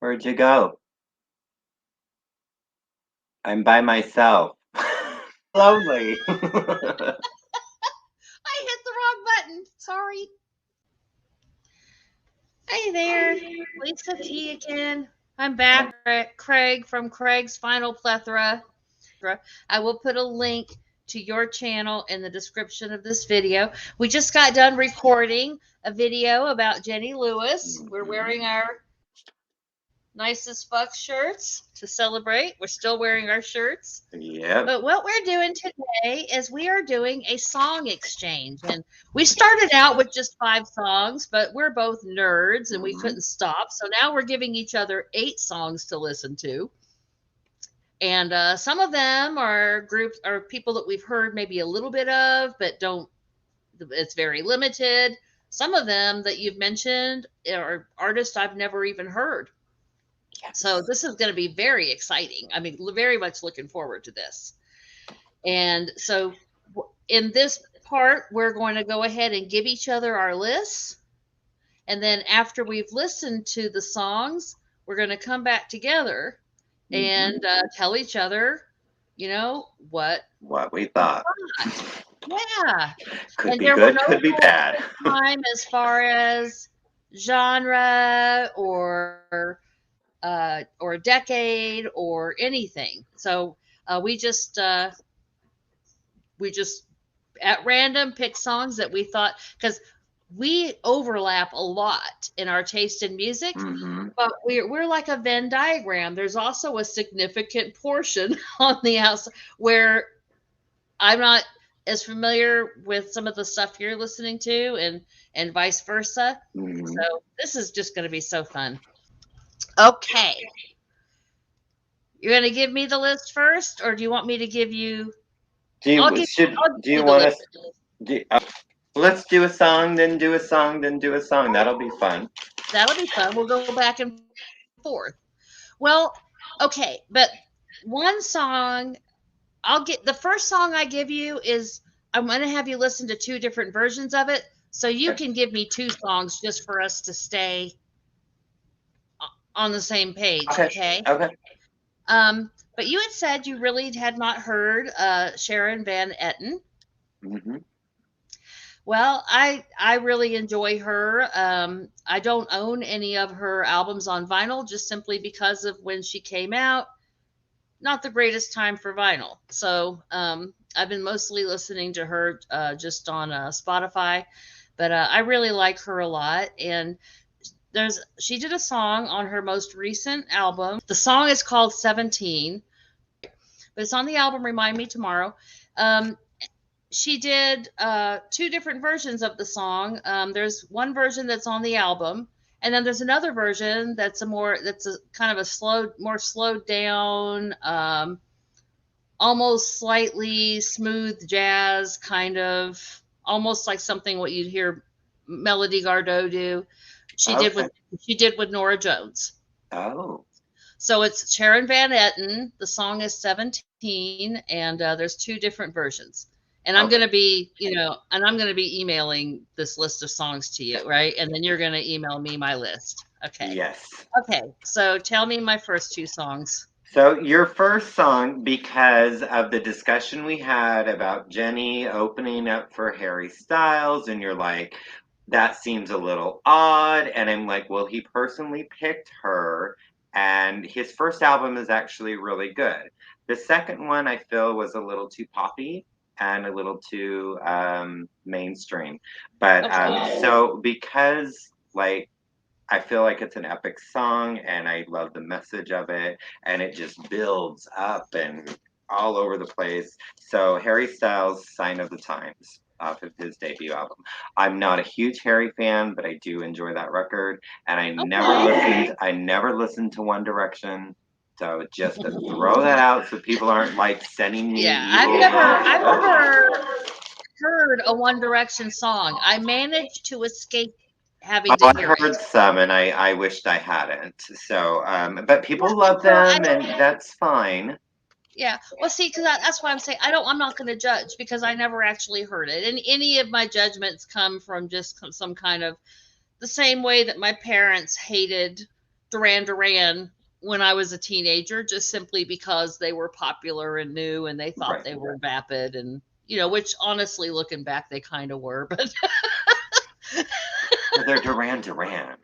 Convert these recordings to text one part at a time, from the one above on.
Where'd you go? I'm by myself. Lonely. I hit the wrong button. Sorry. Hey there, Lisa T again. I'm back, Craig from Craig's Final Plethora. I will put a link to your channel in the description of this video. We just got done recording a video about Jenny Lewis. We're wearing our nicest fuck shirts to celebrate. We're still wearing our shirts. Yep. But what we're doing today is we are doing a song exchange. And we started out with just 5 songs, but we're both nerds and we couldn't stop. So now we're giving each other 8 songs to listen to. And some of them are groups or people that we've heard maybe a little bit of, but it's very limited. Some of them that you've mentioned are artists I've never even heard. So this is going to be very exciting. I mean, very much looking forward to this. And so in this part, we're going to go ahead and give each other our lists. And then after we've listened to the songs, we're going to come back together and tell each other, what we thought. Yeah. Could be good, could be bad. Time as far as genre or decade or anything. So we just at random pick songs that we thought, because we overlap a lot in our taste in music, but we're like a Venn diagram. There's also a significant portion on the outside where I'm not as familiar with some of the stuff you're listening to, and vice versa. So this is just going to be so fun. Okay. You're going to give me the list first, or do you want me to give you? Let's do a song, then do a song, then do a song. That'll be fun. That'll be fun. We'll go back and forth. Well, okay, but one song, the first song I give you is, I'm going to have you listen to 2 different versions of it. So you can give me 2 songs just for us to stay on the same page. Okay. But you had said you really had not heard Sharon Van Etten. Well, I really enjoy her. I don't own any of her albums on vinyl, just simply because of when she came out. Not the greatest time for vinyl. So I've been mostly listening to her just on Spotify. But I really like her a lot. And she did a song on her most recent album. The song is called 17, but it's on the album Remind Me Tomorrow. She did 2 different versions of the song. There's one version that's on the album, and then there's another version that's a kind of more slowed down, almost slightly smooth jazz, kind of almost like something what you'd hear Melody Gardot do. She did with Nora Jones. Oh. So it's Sharon Van Etten. The song is 17, and there's 2 different versions. And I'm going to be, I'm going to be emailing this list of songs to you, right? And then you're going to email me my list. Okay. Yes. Okay. So tell me my first 2 songs. So your first song, because of the discussion we had about Jenny opening up for Harry Styles, and you're like, that seems a little odd. And I'm like, well, he personally picked her, and his first album is actually really good. The second one I feel was a little too poppy and a little too mainstream. But so because I feel like it's an epic song, and I love the message of it, and it just builds up and all over the place. So Harry Styles' Sign of the Times off of his debut album. I'm not a huge Harry fan, but I do enjoy that record, and I never listened to One Direction. So just to throw that out so people aren't sending me I've never heard a One Direction song. I managed to escape having to hear I've heard some, and I wished I hadn't. So, but people love them, and that's fine. Yeah. Well, see, because that's why I'm saying I'm not going to judge, because I never actually heard it. And any of my judgments come from just some kind of the same way that my parents hated Duran Duran when I was a teenager, just simply because they were popular and new, and they thought Right. they were vapid, and which honestly, looking back, they kind of were. But Well, they're Duran Duran.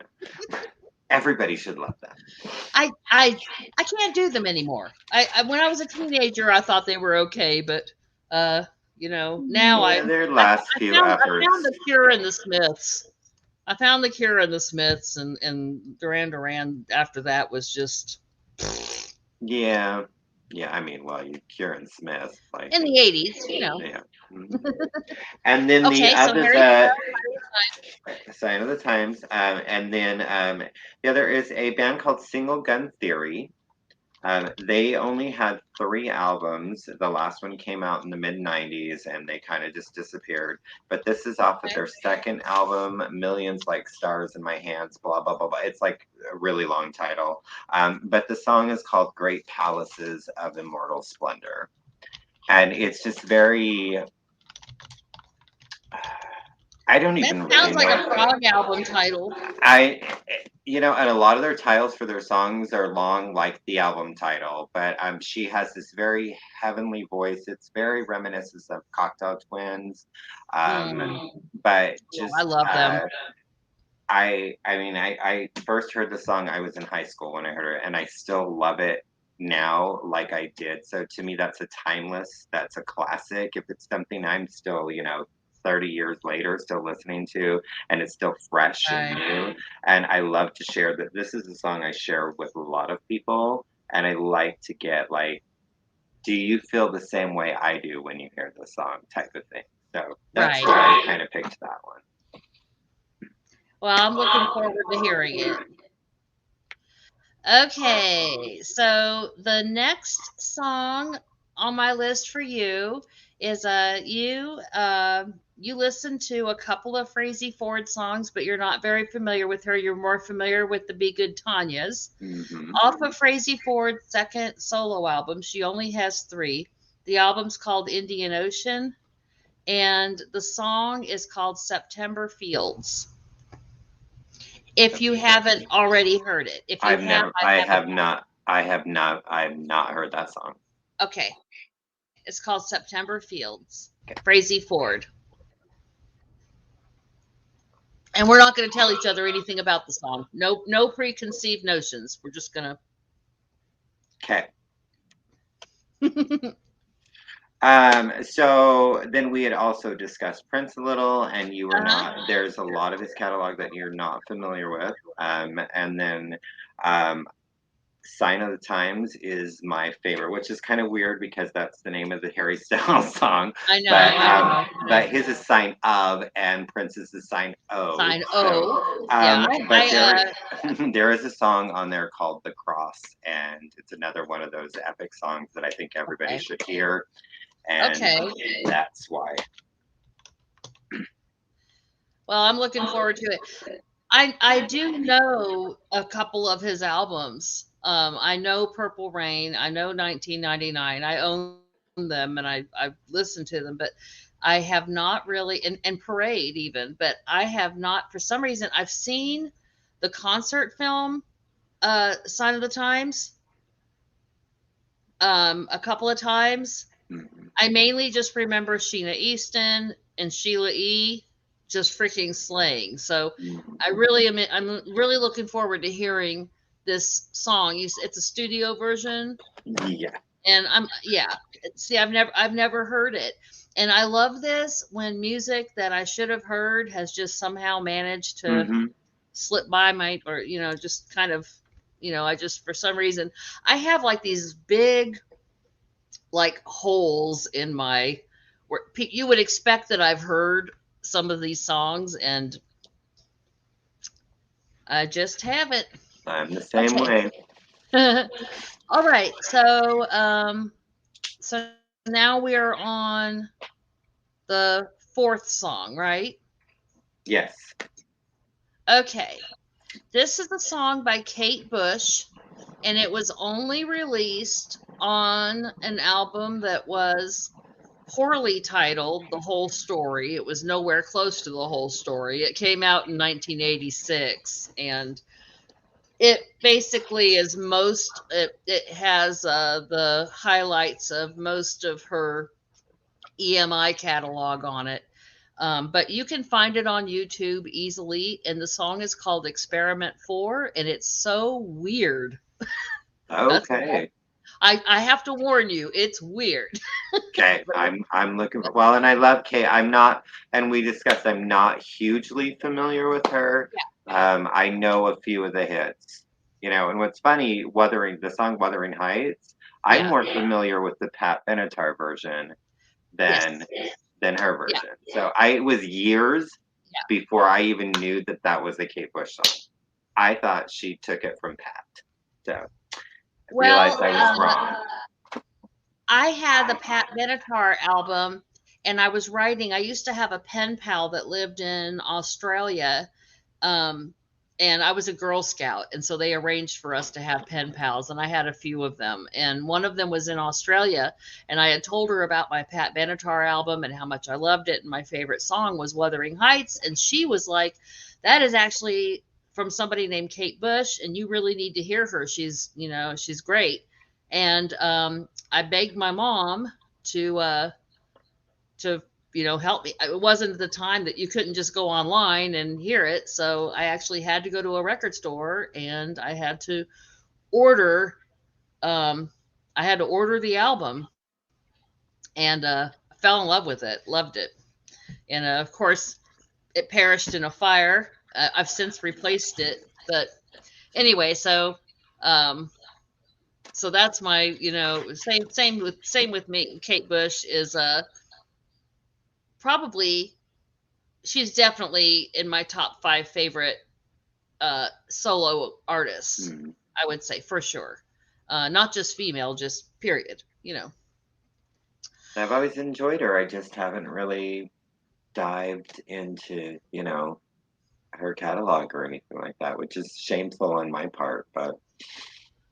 Everybody should love them. I can't do them anymore. I when I was a teenager, I thought they were okay, but now Yeah, their last few I found efforts. the Cure and the Smiths. I found the Cure and the Smiths, and Duran Duran after that was just Yeah. Yeah, I mean, well, you Kieran Smith, like, in the 80s. yeah. Mhm. And then the Okay, so other, Harry the Styles. Sign of the Times, and then the other is a band called Single Gun Theory. They only had 3 albums. The last one came out in the mid 90s and they kind of just disappeared. But this is off of Okay. their second album, Millions Like Stars in My Hands, blah, blah, blah, blah. It's like a really long title. But the song is called Great Palaces of Immortal Splendor. And it's just very. I don't That even really sounds like a know. prog album title. And a lot of their titles for their songs are long, like the album title. But she has this very heavenly voice. It's very reminiscent of Cocktail Twins. Mm, But yeah, I just, love them. I first heard the song. I was in high school when I heard it, and I still love it now, like I did. So to me, that's a classic. If it's something I'm still, 30 years later, still listening to, and it's still fresh and Right. new. And I love to share that this is a song I share with a lot of people. And I like to get like, do you feel the same way I do when you hear the song type of thing? So that's Right. why I kind of picked that one. Well, I'm looking forward to hearing it. Okay, so the next song on my list for you is you listen to a couple of Frazey Ford songs, but you're not very familiar with her. You're more familiar with the Be Good Tanya's. Hmm. Off of Frazey Ford's second solo album, she only has 3. The album's called Indian Ocean, and the song is called September Fields. If you haven't already heard it, if you have, I haven't. I have not heard that song. Okay, it's called September Fields, Okay. Frazey Ford. And we're not going to tell each other anything about the song. No preconceived notions. We're just going Okay. to. So then we had also discussed Prince a little, and you were Uh-huh. not, there's a lot of his catalog that you're not familiar with. And then um, Sign of the Times is my favorite, which is kind of weird because that's the name of the Harry Styles song. I know. But I know. his is Sign of, and Prince's is Sign O. Sign So, O. Yeah. but there is a song on there called The Cross, and it's another one of those epic songs that I think everybody Okay. should hear. And Okay. that's why. Well, I'm looking forward to it. I do know a couple of his albums. I know Purple Rain. I know 1999. I own them and I've listened to them, but I have not really, and Parade even, but I have not, for some reason, I've seen the concert film, Sign of the Times, a couple of times. Mhm. I mainly just remember Sheena Easton and Sheila E. just freaking slaying. So Mhm. I'm really looking forward to hearing this song. It's a studio version, Yeah. and yeah. See, I've never heard it, and I love this when music that I should have heard has just somehow managed to Hmm. slip by my, or just kind of, I just, for some reason, I have like these big like holes in my, where you would expect that I've heard some of these songs, and I just haven't. I'm the same Okay. way. All right. So now we're on the 4th song, right? Yes. Okay. This is a song by Kate Bush, and it was only released on an album that was poorly titled The Whole Story. It was nowhere close to The Whole Story. It came out in 1986, and It basically is it has the highlights of most of her EMI catalog on it. But you can find it on YouTube easily, and the song is called Experiment 4, and it's so weird. That's all. Okay. I have to warn you, it's weird. Okay, I'm looking for, well, and I love Kate. I'm not, and we discussed I'm not hugely familiar with her. I know a few of the hits, and what's funny, the song Wuthering Heights, I'm Yeah. more familiar with the Pat Benatar version Yes. than her Yeah. version. So it was years Yeah. before I even knew that that was a Kate Bush song. I thought she took it from Pat. So I realized Well, I was wrong. I had the Pat Benatar album, and I used to have a pen pal that lived in Australia, um, and I was a Girl Scout, and so they arranged for us to have pen pals, and I had a few of them, and one of them was in Australia, and I had told her about my Pat Benatar album and how much I loved it, and my favorite song was Wuthering Heights, and she was like, "That is actually from somebody named Kate Bush, and you really need to hear her. She's great." And I begged my mom to uh, to help me. It wasn't the time that you couldn't just go online and hear it, so I actually had to go to a record store and order. Um, I had to order the album, and I fell in love with it. Loved it, and of course, it perished in a fire. I've since replaced it, but anyway, um, so that's my same with me. Kate Bush is probably she's definitely in my top 5 favorite solo artists. Hmm. I would say for sure, not just female, just period. I've always enjoyed her. I just haven't really dived into, her catalog or anything like that, which is shameful on my part. But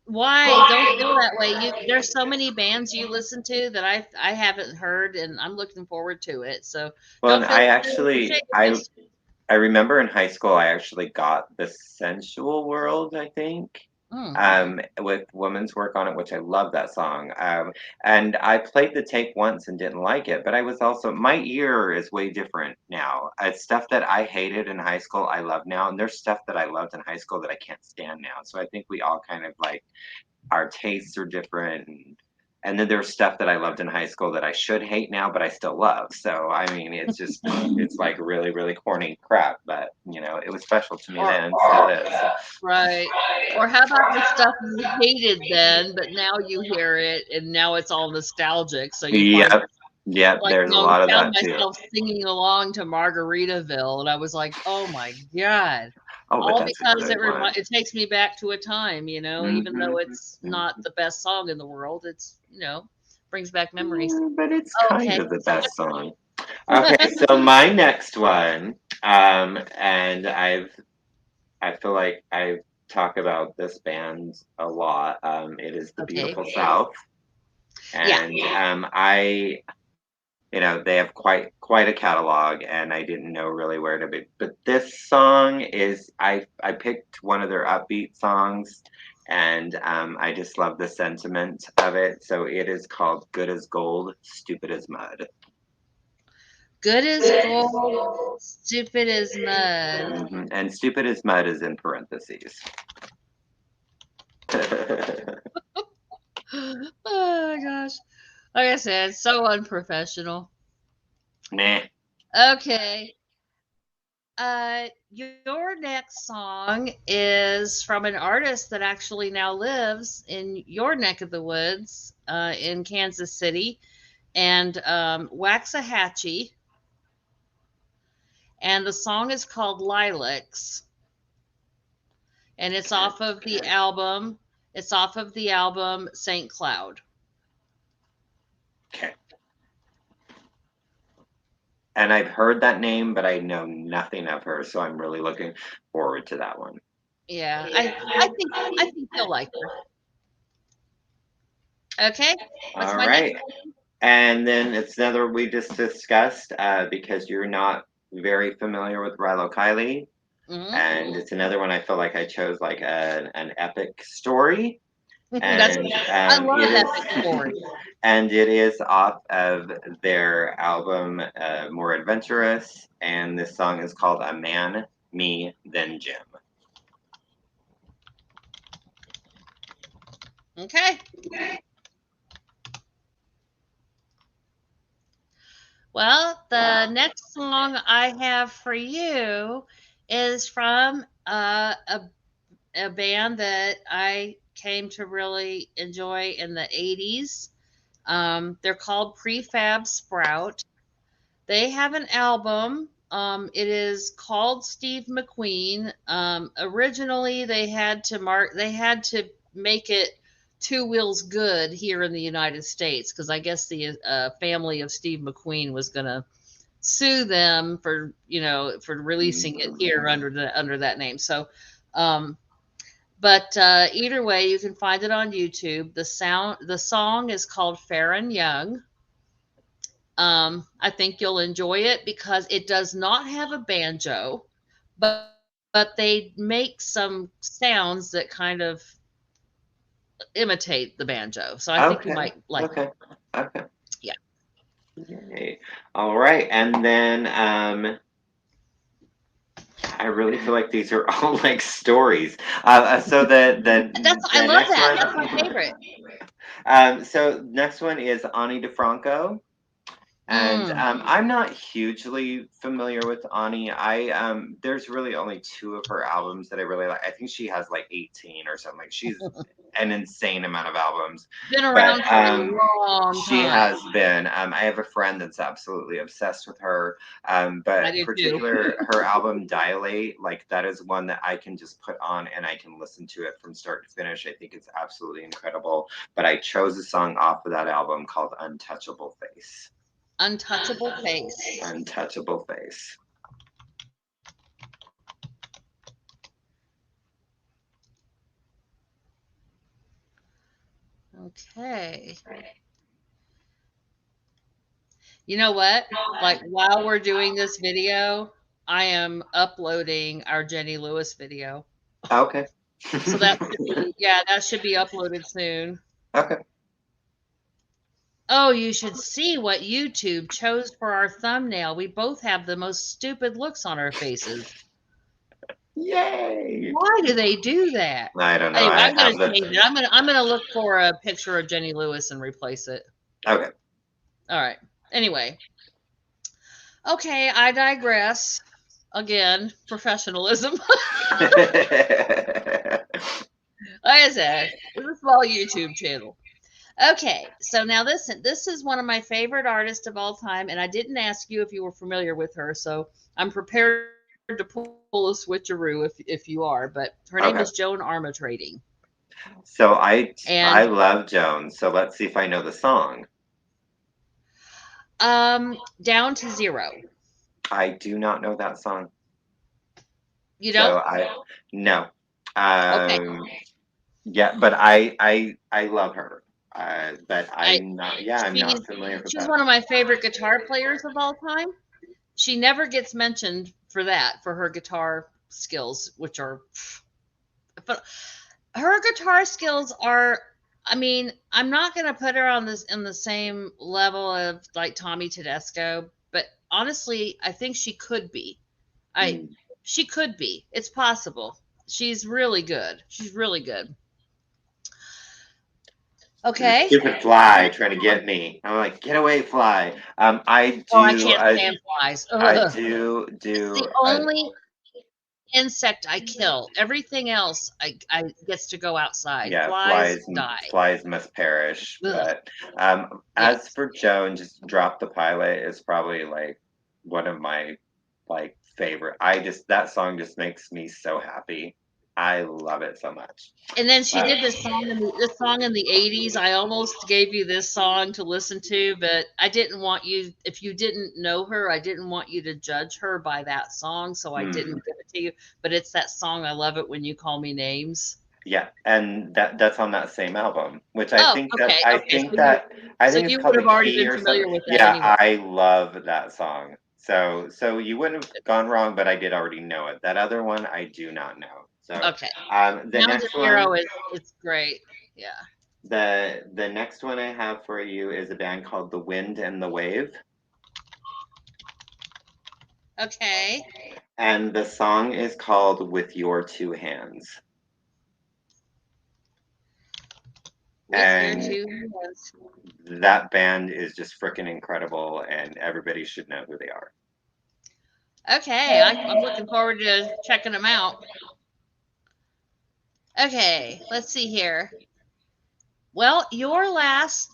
Why? Don't feel that way. There's so many bands you listen to that I haven't heard, and I'm looking forward to it. So well, and don't feel ashamed. I remember in high school I actually got the Sensual World, I think, Mm, with Woman's Work on It, which I love that song. And I played the tape once and didn't like it, but I was also, my ear is way different now. It's stuff that I hated in high school, I love now, and there's stuff that I loved in high school that I can't stand now. So I think we all kind of like, our tastes are different. And then there's stuff that I loved in high school that I should hate now, but I still love. So I mean, it's just it's like really, really corny crap. But it was special to me or then, still is. right. Or how about the stuff you hated then, but now you hear it and now it's all nostalgic. So you find Yep, yep. like There's a lot of found that too. myself singing along to Margaritaville, and I was like, "Oh my god!" Oh, but All that's a because good one. it takes me back to a time, even though Hmm. it's not the best song in the world. Brings back memories. But it's kind Okay. of the best song. Okay, so my next one, and I feel like I talk about this band a lot. It is the Okay. Beautiful South, Yeah. and they have quite a catalog, and I didn't know really where to be. But this song is I picked one of their upbeat songs, and I just love the sentiment of it. So it is called "Good as Gold, Stupid as Mud." Good as gold, stupid as mud. And "Stupid as Mud" is in parentheses. Oh my gosh. Like I said, so unprofessional. Nah. Okay. Your next song is from an artist that actually now lives in your neck of the woods, in Kansas City, and Waxahachie, and the song is called Lilacs, and it's Okay. off of the album. It's off of the album Saint Cloud. Okay. And I've heard that name, but I know nothing of her, so I'm really looking forward to that one. Yeah, I think you'll like her. Okay, what's All my next? right. And then it's another we just discussed because you're not very familiar with Rilo Kiley. and Mm. it's another one I feel like I chose like an epic story, That's and I love epic stories. and it is off of their album More Adventurous, and this song is called A Man, Me, Then Jim. Okay. Well, the next song I have for you is from a band that I came to really enjoy in the 80s. They're called Prefab Sprout. They have an album. It is called Steve McQueen. Originally, they had to make it Two Wheels Good here in the United States because I guess the family of Steve McQueen was going to sue them for for releasing it here under that name. So, um, but either way, you can find it on YouTube. The song is called Fair and Young. I think you'll enjoy it because it does not have a banjo, but they make some sounds that kind of imitate the banjo. So I think you Okay, might like it. okay, okay. Yeah. Yay. All right, and then I really feel like these are all like stories. So I the love next that. That's my one, favorite. so next one is Ani DiFranco. And Mm. I'm not hugely familiar with Ani. There's really only two of her albums that I really like. I think she has like 18 or something. Like she's an insane amount of albums. Been But around for a long she time. has been. I have a friend that's absolutely obsessed with her. I But do too. particular her album Dilate, like that is one that I can just put on and I can listen to it from start to finish. I think it's absolutely incredible. But I chose a song off of that album called Untouchable Face. Untouchable Face. Untouchable Face. Okay. You know what? Like while we're doing this video, I am uploading our Jenny Lewis video. Okay. So that should be, yeah, that should be uploaded soon. Okay. Oh, you should see what YouTube chose for our thumbnail. We both have the most stupid looks on our faces. Yay. Why do they do that? I don't know. Anyway, I I'm gonna have the. change it. I'm gonna look for a picture of Jenny Lewis and replace it. Okay. All right. Anyway, okay, I digress. Again, professionalism. Like I said, it's a small YouTube channel. Okay, so now listen, this is one of my favorite artists of all time, and I didn't ask you if you were familiar with her, so I'm prepared to pull a switcheroo if you are, but her name Okay. is Joan Armatrading. So I And love Joan. So let's see if I know the song. Down to Zero. I do not know that song. You So don't? I no. Okay. Um yeah, but I love her. But I I'm not, yeah, I'm she's not familiar with she's that. one of my favorite guitar players of all time. She never gets mentioned for that, for her guitar skills, which are but her guitar skills are, I mean, I'm not going to put her on this in the same level of like Tommy Tedesco, but honestly, I think she could be. I Hmm. She could be. It's possible. She's really good. She's really good. This Okay. stupid fly trying to get me. I'm like, get away, fly. Oh, I can't stand flies. I Ugh. do It's the do only insect I kill. Everything else I gets to go outside. yeah, Flies die. flies must perish. Ugh. But Yeah. as for Joan, just drop the pilot is probably like one of my like favorite. I just that song just makes me so happy. I love it so much. And then she Uh, did this song in the 80s. I almost gave you this song to listen to, but I didn't want you, if you didn't know her, I didn't want you to judge her by that song, so I didn't hmm. give it to you. But it's that song, I Love It When You Call Me Names. Yeah, and that's on that same album, which Oh, okay, okay. I So think it's you called would The have already Key been or familiar something. with that Yeah, anyway. I love that song. So you wouldn't have gone wrong, but I did already know it. That other one, I do not know. So Okay. the Mountain next one, Hero is it's great. Yeah. the next one I have for you is a band called The Wind and the Wave, Okay. and the song is called With Your Two Hands. With your And two hands. that band is just freaking incredible, and everybody should know who they are. Okay, I'm looking forward to checking them out. Okay, let's see here. Well, your last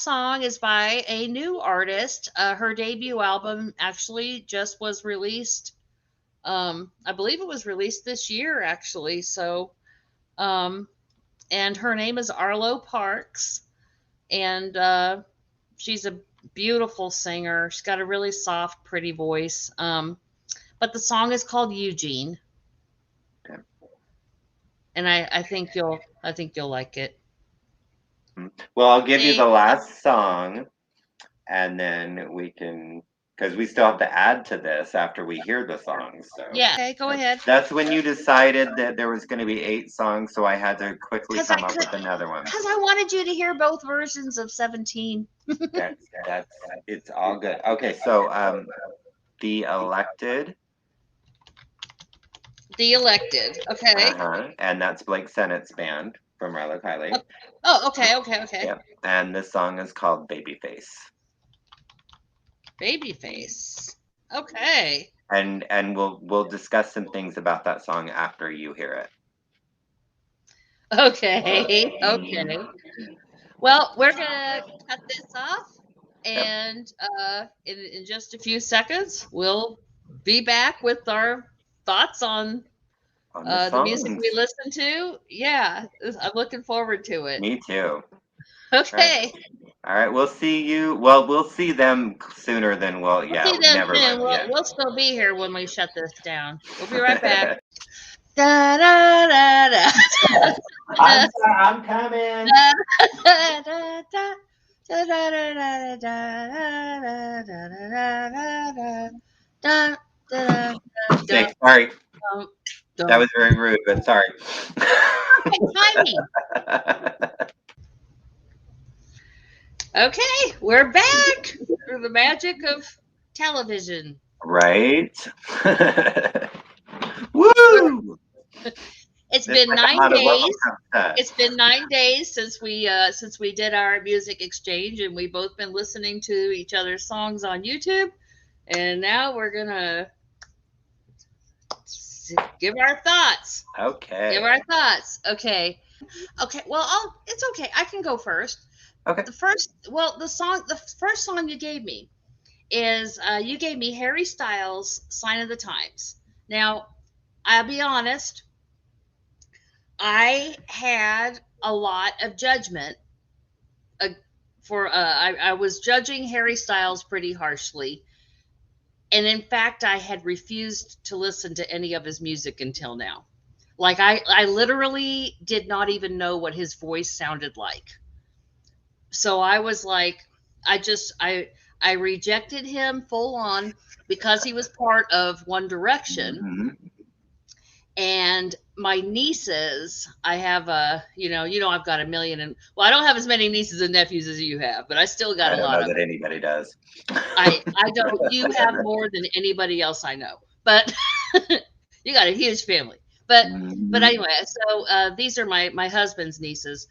song is by a new artist. Her debut album actually just was released. I believe it was released this year, actually. So, um, and her name is Arlo Parks, and she's a beautiful singer. She's got a really soft, pretty voice. But the song is called Eugene, Okay. and I think you'll like it. Well, I'll give you Okay. the last song, and then we can, because we still have to add to this after we hear the songs. So Yeah. Okay, go ahead. that's when you decided that there was going to be 8 songs, so I had to quickly Because I come up could, with another one. because I wanted you to hear both versions of 17. That's it's all good. Okay, so The Elected, The Elected. Okay. and that's Blake Sennett's band from Rilo Kiley. Oh, okay. Yep, and this song is called Babyface. Babyface. Okay. And we'll discuss some things about that song after you hear it. Okay. Okay. Well, we're gonna cut this off, Yep, and in just a few seconds, we'll be back with our thoughts on on the the music songs. we listen to. Yeah, I'm looking forward to it. Me too. Right. Okay. All right, we'll see you. Well, we'll see them sooner than We'll see them never soon. mind. Yeah. We'll still be here when we shut this down. We'll be right back. Da da da da. I'm sorry, I'm coming. Da da da. Da da da da da da da Okay, sorry. da. That was very rude, but sorry. Timing. Okay, we're back through the magic of television. Right? Woo! It's It's been like I'm 9 on a roller days. coaster. It's been 9 days since we did our music exchange, and we've both been listening to each other's songs on YouTube. And now we're gonna give our thoughts. Okay. Give our thoughts. Okay. Okay. Well, it's okay. I can go first. Okay. The first song you gave me is you gave me Harry Styles' "Sign of the Times." Now, I'll be honest. I had a lot of judgment uh, I was judging Harry Styles pretty harshly, and in fact I had refused to listen to any of his music until now. Like I literally did not even know what his voice sounded like. So I was like, I rejected him full on because he was part of One Direction. Mhm. And my nieces, I have I've got a million, and well, I don't have as many nieces and nephews as you have, but I still got I a don't lot know of that them. anybody does. I don't. You have more than anybody else I know, but you got a huge family. But Mhm. anyway, so these are my husband's nieces.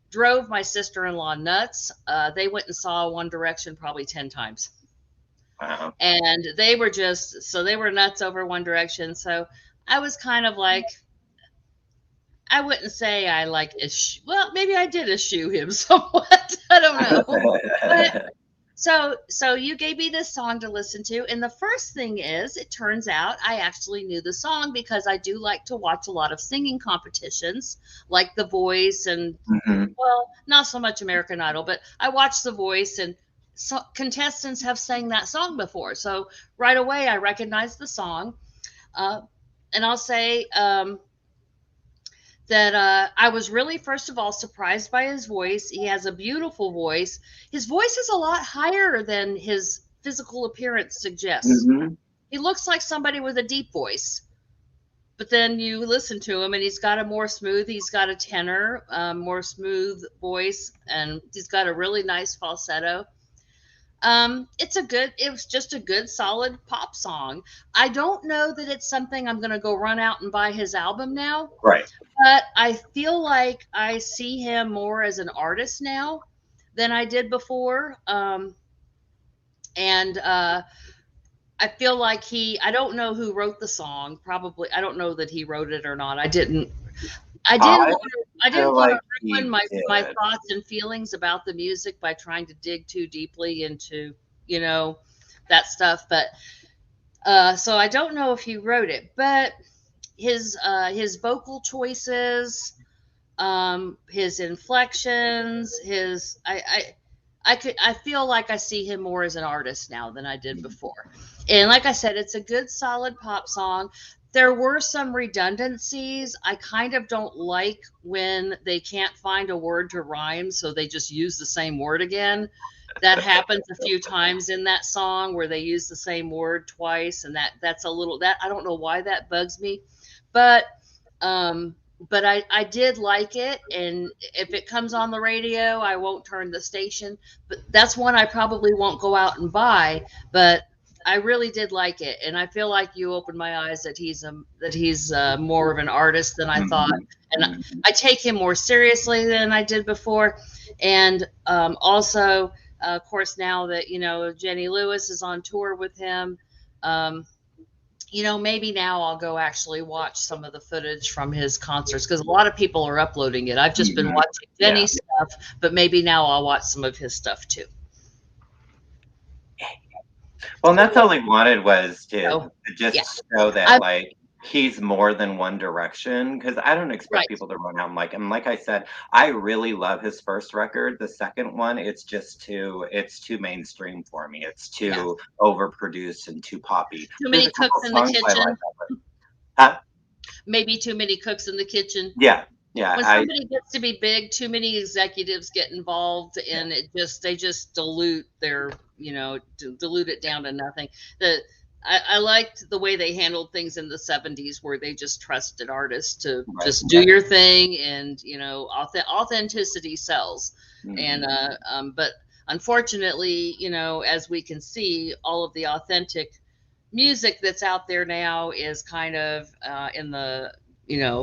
Drove my sister-in-law nuts. They went and saw One Direction probably 10 times, Wow. and they were nuts over One Direction. So I was kind of like, I wouldn't say I like well, maybe I did eschew him somewhat. I don't know. But so you gave me this song to listen to, and the first thing is, it turns out I actually knew the song because I do like to watch a lot of singing competitions, like The Voice, and Mhm. well, not so much American Idol, but I watch The Voice, and so contestants have sang that song before. So right away I recognized the song, uh, and I'll say that I was really, first of all, surprised by his voice. He has a beautiful voice. His voice is a lot higher than his physical appearance suggests. Mm-hmm. He looks like somebody with a deep voice, but then you listen to him and he's got he's got a tenor, more smooth voice, and he's got a really nice falsetto. It was just a good, solid pop song. I don't know that it's something I'm going to go run out and buy his album now, Right. but I feel like I see him more as an artist now than I did before. And I feel like I don't know who wrote the song. Probably, I don't know that he wrote it or not. I I didn't feel want like to ruin he my did. thoughts and feelings about the music by trying to dig too deeply into, you know, that stuff. But so I don't know if he wrote it, but his vocal choices, his inflections, I feel like I see him more as an artist now than I did before. And like I said, it's a good solid pop song. There were some redundancies. I kind of don't like when they can't find a word to rhyme, so they just use the same word again. That happens a few times in that song where they use the same word twice, and that's a little that I don't know why that bugs me. But um I did like it, and if it comes on the radio, I won't turn the station. But that's one I probably won't go out and buy. But I really did like it, and I feel like you opened my eyes that he's more of an artist than I thought, Mhm. and Mhm. I take him more seriously than I did before. And also, of course, now that Jenny Lewis is on tour with him. Um, maybe now I'll go actually watch some of the footage from his concerts because a lot of people are uploading it. I've just been Mhm. watching Yeah. Jenny's stuff, but maybe now I'll watch some of his stuff too. Well, and that's all he wanted was So, to yeah, just show that, I'm like, he's more than one direction. Because I don't expect right. people to run out and like I said, I really love his first record. The second one, it's too mainstream for me. It's Yeah, too overproduced and too poppy. too There's many a couple cooks in the songs I like, kitchen. huh? Maybe too many cooks in the kitchen. Yeah, yeah, When I somebody gets to be big, too many executives get involved, yeah, and they just dilute dilute it down to nothing. The I liked the way they handled things in the 70s, where they just trusted artists to right. just do your thing, and authenticity sells. And Mhm. but unfortunately, as we can see, all of the authentic music that's out there now is kind of in the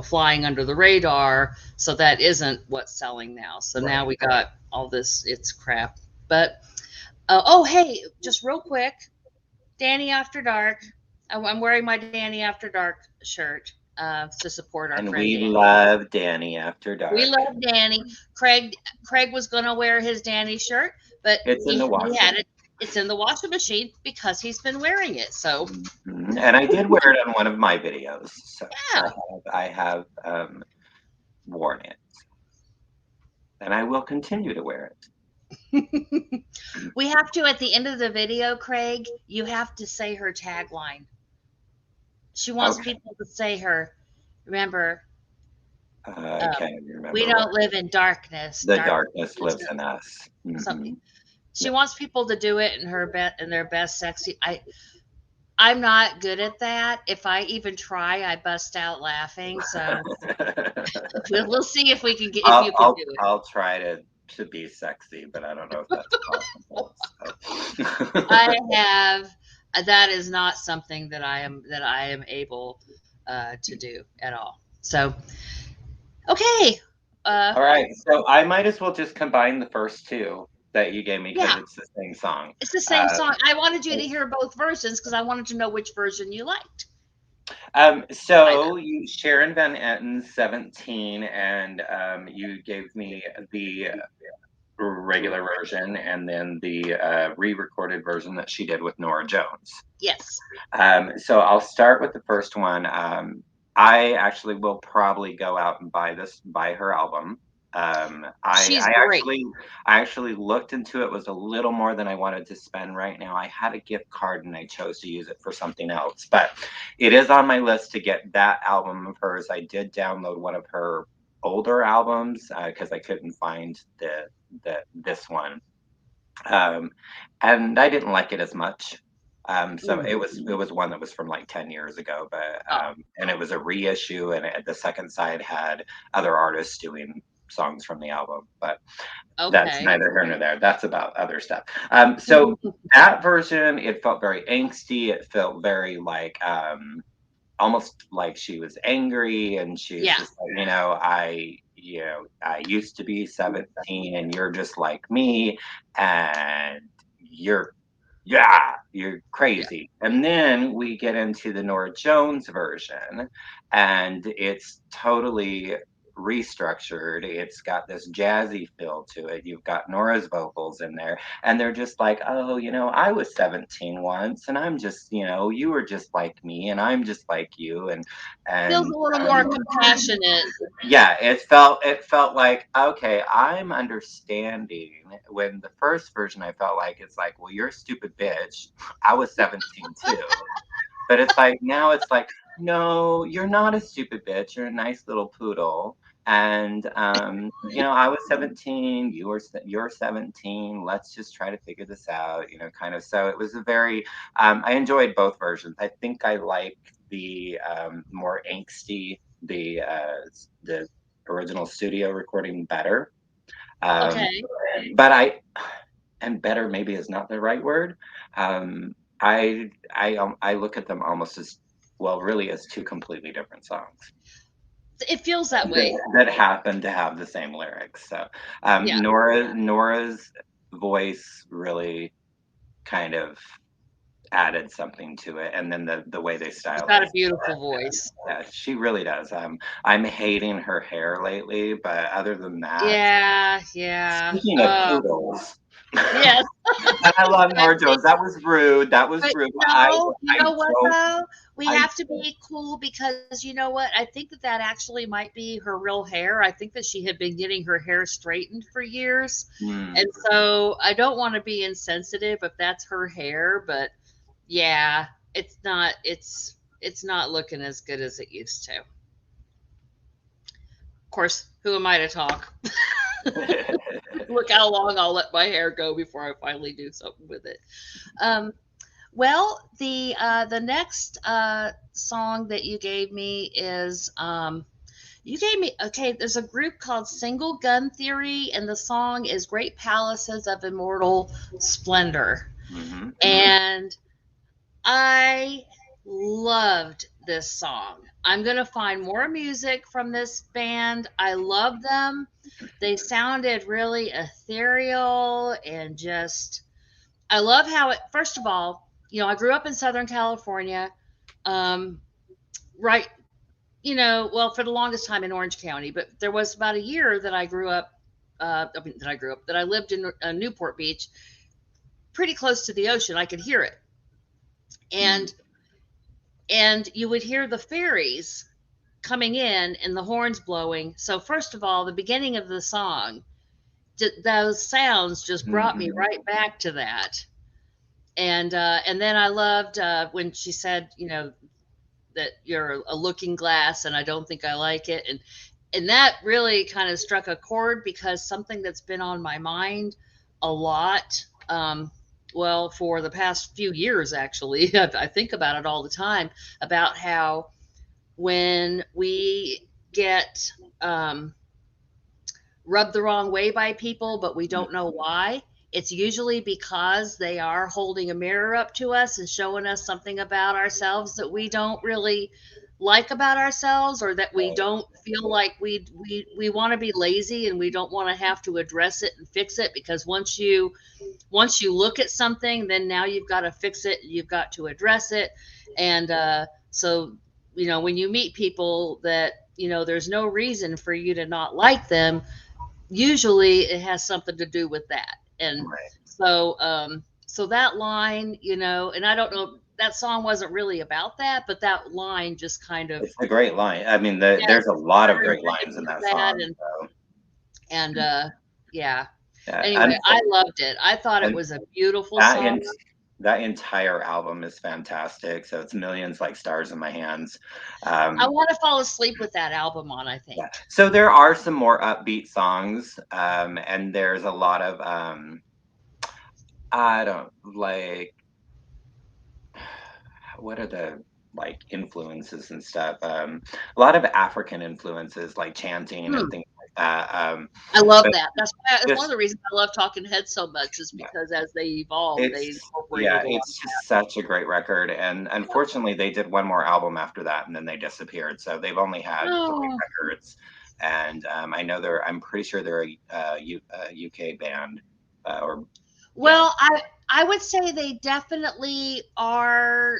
flying under the radar, so that isn't what's selling now. So now Right. we got all this, it's crap. But oh, hey, just real quick, Danny After Dark. I'm wearing my Danny After Dark shirt to support our And friend we Danny. love Danny After We Dark. love Danny. Craig was gonna wear his Danny shirt, but It's in the he had washer. it. It's in the washing machine because he's been wearing it. So Mhm, and I did wear it on one of my videos, so yeah. I have, worn it, and I will continue to wear it. We have to, at the end of the video, Craig, you have to say her tagline. She wants Okay, people to say her, remember, I um, can't we remember what don't live in darkness. "The Darkness darkness lives lives in in us." something. Mhm, She yeah. wants people to do it in their best sexy. I'm not good at that. If I even try, I bust out laughing. So we'll see if we can get if you can do it. I'll try to be sexy, but I don't know if that's possible, I so have that is not something that I am able to do at all. So okay, uh, Alright, so I might as well just combine the first 2 that you gave me because yeah, it's the same song. it's the same Uh, song. I wanted you to it's hear both versions because I wanted to know which version you liked. I So know. you Sharon Van Etten, 17, and, you gave me the regular version and then the, re-recorded version that she did with Norah Jones. Yes, So I'll start with the first one. I actually will probably go out and buy her album. she's great. I actually looked into it. Was a little more than I wanted to spend right now. I had a gift card and I chose to use it for something else, but it is on my list to get that album of hers. I did download one of her older albums because I couldn't find this one. um, and I didn't like it as much. So Mm. it was one that was from like 10 years ago, but Oh, and it was a reissue, and the second side had other artists doing songs from the album, but that's okay. neither here nor there. That's about other stuff. So that version, it felt very angsty. It felt very like almost like she was angry, and she's Yeah. just like, I used to be 17 and you're just like me, and you're you're Yeah. crazy. And then we get into the Nora Jones version, and it's totally restructured. It's got this jazzy feel to it. You've got Nora's vocals in there, and they're just like, oh, I was 17 once, and I'm just, you were just like me, and I'm just like you, Feels and a little more compassionate. yeah, it felt like, okay, I'm understanding. When the first version, I felt like, it's like, well, you're a stupid bitch. I was 17 too. But it's like, now it's like, no, you're not a stupid bitch. You're a nice little poodle. And I was 17, you're 17. Let's just try to figure this out, kind of. So it was a very I enjoyed both versions. I think I like the more angsty, the original studio recording better. Um, Okay. but and better maybe is not the right word. I look at them almost as, well, really, as two completely different songs It feels that way. that happen to have the same lyrics. So Yeah. Nora's voice really kind of added something to it, and then the way they She's got a stylized. beautiful voice. Yeah, she really does. I'm hating her hair lately, but other than that, Yeah, yeah. speaking of poodles, Yes. and I love Nora Exactly. Jones. That was rude. That was But rude. no, you I know what don't though? We I have to be cool because you know what? I think that that actually might be her real hair. I think that she had been getting her hair straightened for years. mm, And so I don't want to be insensitive if that's her hair, but yeah, it's not looking as good as it used to. Of course, who am I to talk? Look how long I'll let my hair go before I finally do something with it. Um, Well, the next song that you gave me is you gave me okay. There's a group called Single Gun Theory, and the song is "Great Palaces of Immortal Splendor." mhm. And I loved this song. I'm gonna find more music from this band. I love them. They sounded really ethereal and just I love how it. First of all, I grew up in Southern California, um, right. Well, for the longest time in Orange County, but there was about a year that I grew up. That I lived in Newport Beach, pretty close to the ocean. I could hear it, Mm, and you would hear the ferries coming in and the horns blowing. So first of all, the beginning of the song, those sounds just brought me mhm. right back to that. And then I loved when she said, that you're a looking glass, and I don't think I like it, and that really kind of struck a chord because something that's been on my mind a lot. Well, for the past few years, actually, I think about it all the time about how when we get rubbed the wrong way by people, but we don't know why. It's usually because they are holding a mirror up to us and showing us something about ourselves that we don't really like about ourselves, or that we don't feel like we want to be lazy and we don't want to have to address it and fix it, because once you look at something, then now you've got to fix it, you've got to address it. And so when you meet people that there's no reason for you to not like them, usually it has something to do with that. And Right. so that line, and I don't know, that song wasn't really about that, but that line just kind of, It's a great line. I mean, yeah, there's a lot of great lines in reminded me that of that. song. and So and yeah. yeah, Anyway, I loved it. I thought it and was a beautiful that song. in, that entire album is fantastic. So it's millions like stars in my hands. I Um, want to fall asleep with that album on, I yeah. think. So there are some more upbeat songs, and there's a lot of I don't like what are the like influences and stuff. A lot of African influences like chanting and Hmm. things like that. I love But that. That's one of just the reasons I love Talking Heads so much is yeah, because as they evolved, they it's incorporated yeah, a lot it's just such a great record. And unfortunately, they did one more album after that, and then they disappeared. So they've only had three Oh, records. And I know they're. I'm pretty sure they're a UK band. Or yeah, well, I would say they definitely are.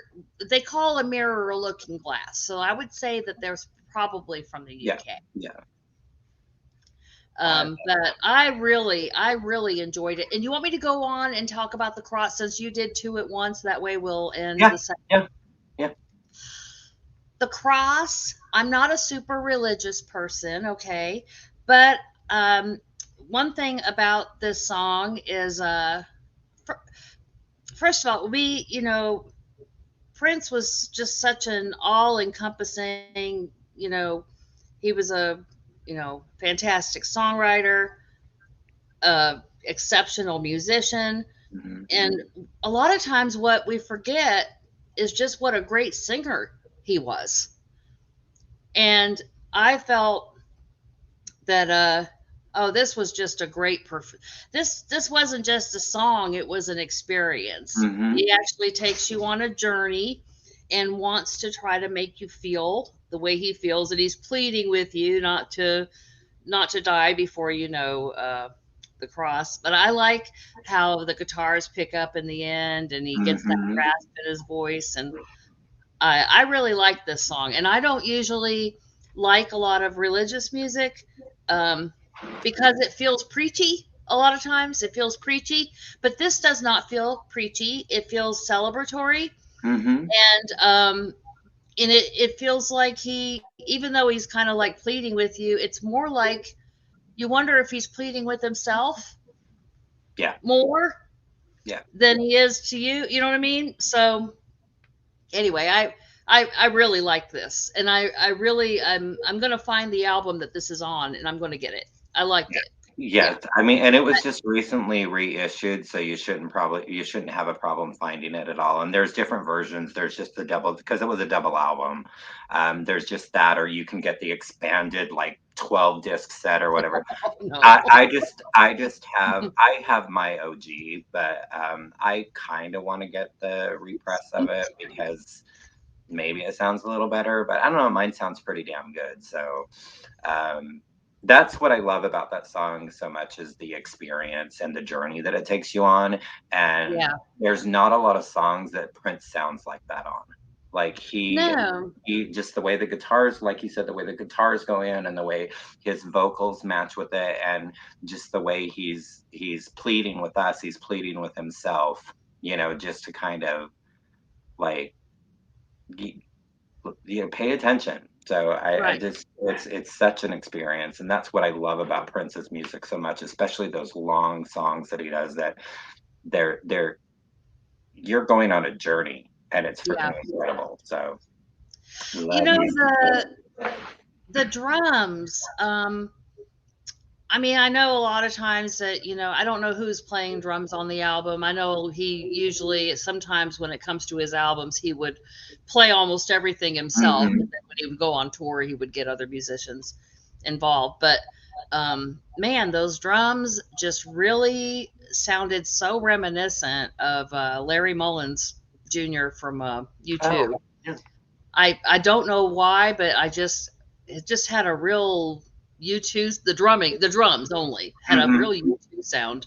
They call a mirror a looking glass, so I would say that there's probably from the yeah, UK. yeah. I, But I really enjoyed it. And you want me to go on and talk about the cross since you did two at once? That way we'll end yeah, the second. yeah, yeah. The cross. I'm not a super religious person, okay, but um, one thing about this song is first of all, Prince was just such an all-encompassing, he was a, fantastic songwriter, exceptional musician, Hmm. and a lot of times what we forget is just what a great singer he was. And I felt that oh, this was just a great this wasn't just a song, it was an experience. Hmm. He actually takes you on a journey and wants to try to make you feel the way he feels, and he's pleading with you not to die before the cross. But I like how the guitars pick up in the end and he gets that Hmm. rasp in his voice, and I really like this song, and I don't usually like a lot of religious music um, because it feels preachy. A lot of times it feels preachy, but this does not feel preachy. It feels celebratory, Hmm. and it feels like even though he's kind of like pleading with you, it's more like you wonder if he's pleading with himself Yeah, more yeah. than he is to you. You know what I mean? So anyway, I really like this, and I really I'm gonna find the album that this is on, and I'm gonna get it. I liked it. Yeah. Yes, I mean, and it was just recently reissued, so you shouldn't have a problem finding it at all. And there's different versions. There's just the double because it was a double album. There's just that, or you can get the expanded like 12 disc set or whatever. Oh no. I have my OG, but I kind of want to get the repress of it because maybe it sounds a little better. But I don't know, mine sounds pretty damn good. So um, that's what I love about that song so much is the experience and the journey that it takes you on. And Yeah. there's not a lot of songs that Prince sounds like that on. Like No. he just the way the guitars, like you said, the way the guitars go in and the way his vocals match with it, and just the way he's pleading with us, he's pleading with himself, just to kind of like pay attention. So I Right. just it's such an experience, and that's what I love about Prince's music so much, especially those long songs that he does. That they're you're going on a journey, and it's freaking Yeah. incredible. So You love know me some Prince. the drums. I mean, I know a lot of times that, I don't know who's playing drums on the album. I know he usually, sometimes when it comes to his albums, he would play almost everything himself. But Hmm. then when he would go on tour, he would get other musicians involved. But man, those drums just really sounded so reminiscent of Larry Mullins Jr. from U2. Oh yeah. I don't know why, but it just had a real U2, the drums only had a Hmm. real U2 sound.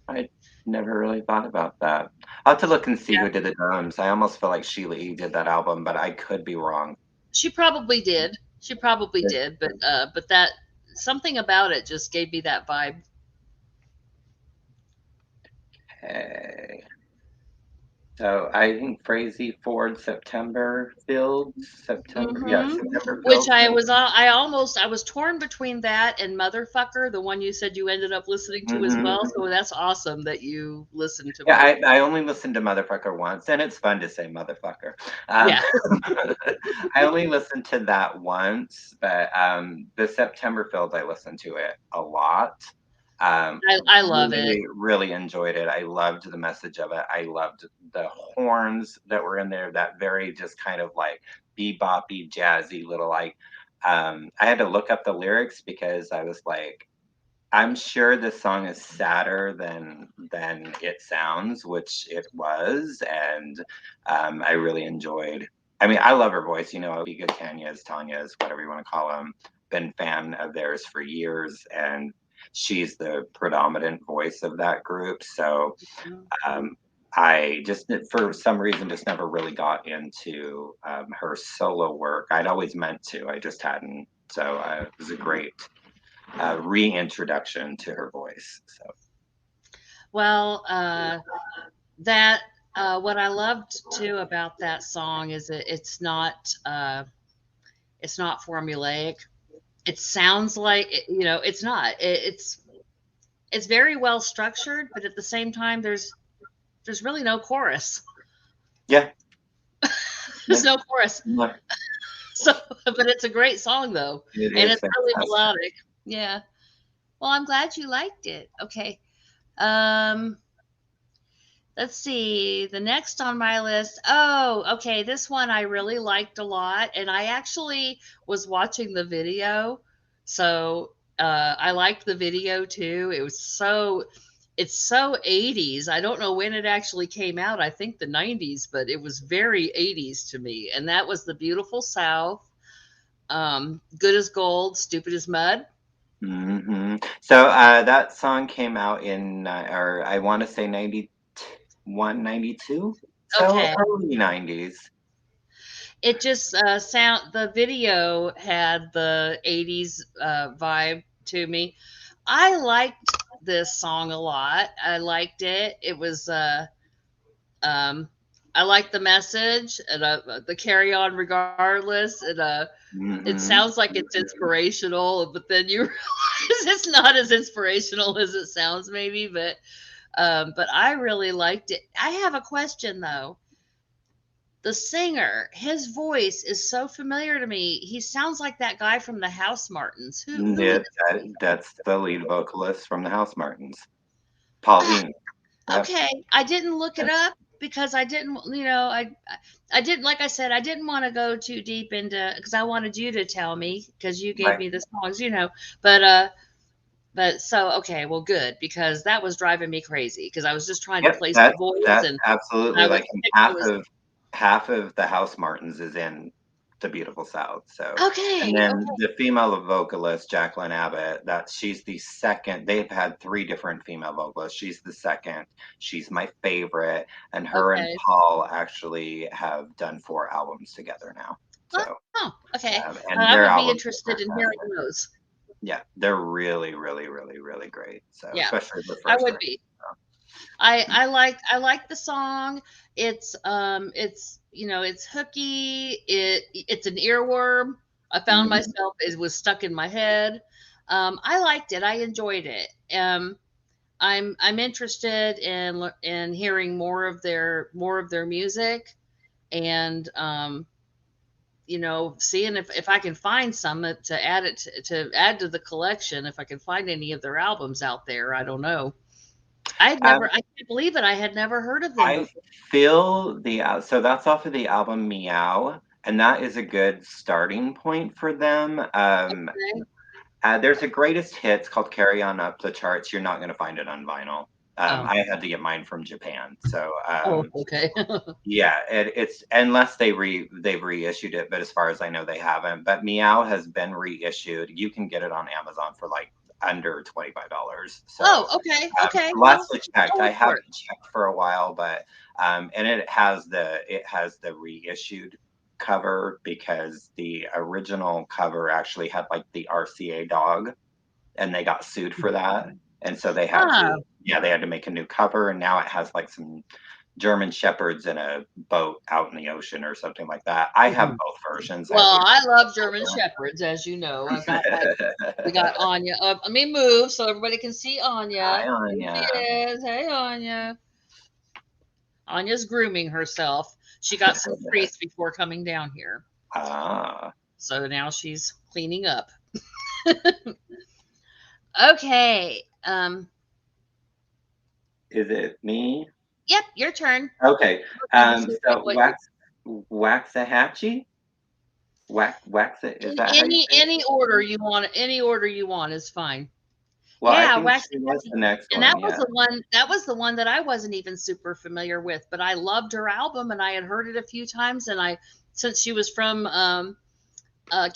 I never really thought about that. I'll have to look and see Yeah, who did the drums. I almost feel like Sheila E. did that album, but I could be wrong. she probably did. She probably did, but that something about it just gave me that vibe. Okay. So I think Frazey Ford Mhm. September Which Fields. I was torn between that and Motherfucker, the one you said you ended up listening to as Hmm. well. So that's awesome that you listened to Yeah, Mother. I only listened to Motherfucker once, and it's fun to say Motherfucker. Um, Yeah. I only listened to that once, but the September Fields, I listened to it a lot. I love it. Really, really enjoyed it. I loved the message of it. I loved the horns that were in there, that very just kind of like beboppy, jazzy little like. I had to look up the lyrics because I was like, I'm sure this song is sadder than it sounds, which it was, and I really enjoyed. I mean, I love her voice. You know, Be Good Tanya's, whatever you want to call them. Been fan of theirs for years, and she's the predominant voice of that group. So um, I just, for some reason, just never really got into her solo work. I'd always meant to, I just hadn't. So it was a great reintroduction to her voice. So Well, that what I loved too about that song is that it's not formulaic. It sounds like it's not. It's very well structured, but at the same time, there's really no chorus. yeah, There's yeah, no chorus. yeah, So, but it's a great song though, it and is it's really fantastic. melodic. Yeah. Well, I'm glad you liked it. Okay. Um, let's see. The next on my list. Oh, okay. This one I really liked a lot, and I actually was watching the video, so I liked the video too. It's so 80s. I don't know when it actually came out. I think the 90s, but it was very 80s to me, and that was The Beautiful South. Good as Gold, Stupid as Mud. So that song came out in, or I want to say 91, 92. So Okay. early 90s. It just the video had the 80s vibe to me. I liked this song a lot. I liked it. It was um I liked the message and the carry on regardless, and it hmm sounds like it's inspirational, but then you realize it's not as inspirational as it sounds maybe, but I really liked it. I have a question though. The singer, his voice is so familiar to me. He sounds like that guy from the House Martins. Who is That's the lead vocalist from the House Martins, ah, Pauline. Yep. okay. I didn't look it up because I didn't, I didn't, like I said, I didn't want to go too deep into because I wanted you to tell me because you gave Right. me the songs. But but so okay, well good because that was driving me crazy because I was just trying to Yep. place the That voice that's and absolutely I was like and it was half of the House Martins is in the Beautiful South. So, and okay, then okay, the female vocalist, Jacqueline Abbott, she's the second. They've had three different female vocalists. She's the second. She's my favorite, and her and okay. Paul actually have done 4 albums together now. So, Oh, okay. and I their would be albums are interested in hearing fantastic. those. Yeah, they're really, really, really, really great. So, Yeah, especially the I first would record. be. So. I like the song. It's hooky. It's an earworm. I found Mhm. myself it was stuck in my head. I liked it. I enjoyed it. I'm interested in hearing more of their music and seeing if I can find some to add to add to the collection. If I can find any of their albums out there, I don't know. I can't believe it. I had never heard of them I before. feel so that's off of the album Meow, and that is a good starting point for them. Okay. There's a greatest hits called Carry On Up the Charts. You're not going to find it on vinyl. Oh. I had to get mine from Japan. So Oh, okay. yeah, it's unless they've reissued it, but as far as I know, they haven't. But Meow has been reissued. You can get it on Amazon for like under $25. Oh, So okay. Okay. Well, last I checked, I'll I look for it. haven't checked for a while, but and it has the reissued cover because the original cover actually had like the RCA dog, and they got sued for that, and so Ah. they had to make a new cover, and now it has like some German shepherds in a boat out in the ocean or something like that. I have Mhm. both versions. I have Well, the I love German shepherds, as you know. We got Anya. Let me move so everybody can see Hi, Anya. Here she Anya. is. Hey, Anya. Anya's grooming herself. She got some treats before coming down here. Ah. So now she's cleaning up. Okay. Um, Is it me? yep, your turn. Okay. Looking to see So what you Waxahachie? Is that how you say it? any order you want. Any order you want is fine. Well, I Yeah, think Wax she was the next and one, yeah. that was the one that I wasn't even super familiar with, but I loved her album and I had heard it a few times and I since she was from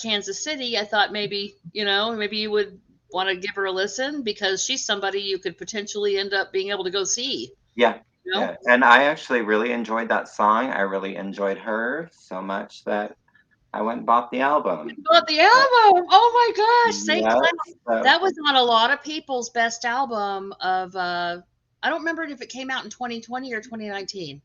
Kansas City, I thought maybe, maybe you would want to give her a listen because she's somebody you could potentially end up being able to go see, Yeah, you know? yeah. And I actually really enjoyed that song. I really enjoyed her so much that I went and bought the album. Bought the album. Oh my gosh, St. Yeah, Cloud. so That was on a lot of people's best album of I don't remember if it came out in 2020 or 2019.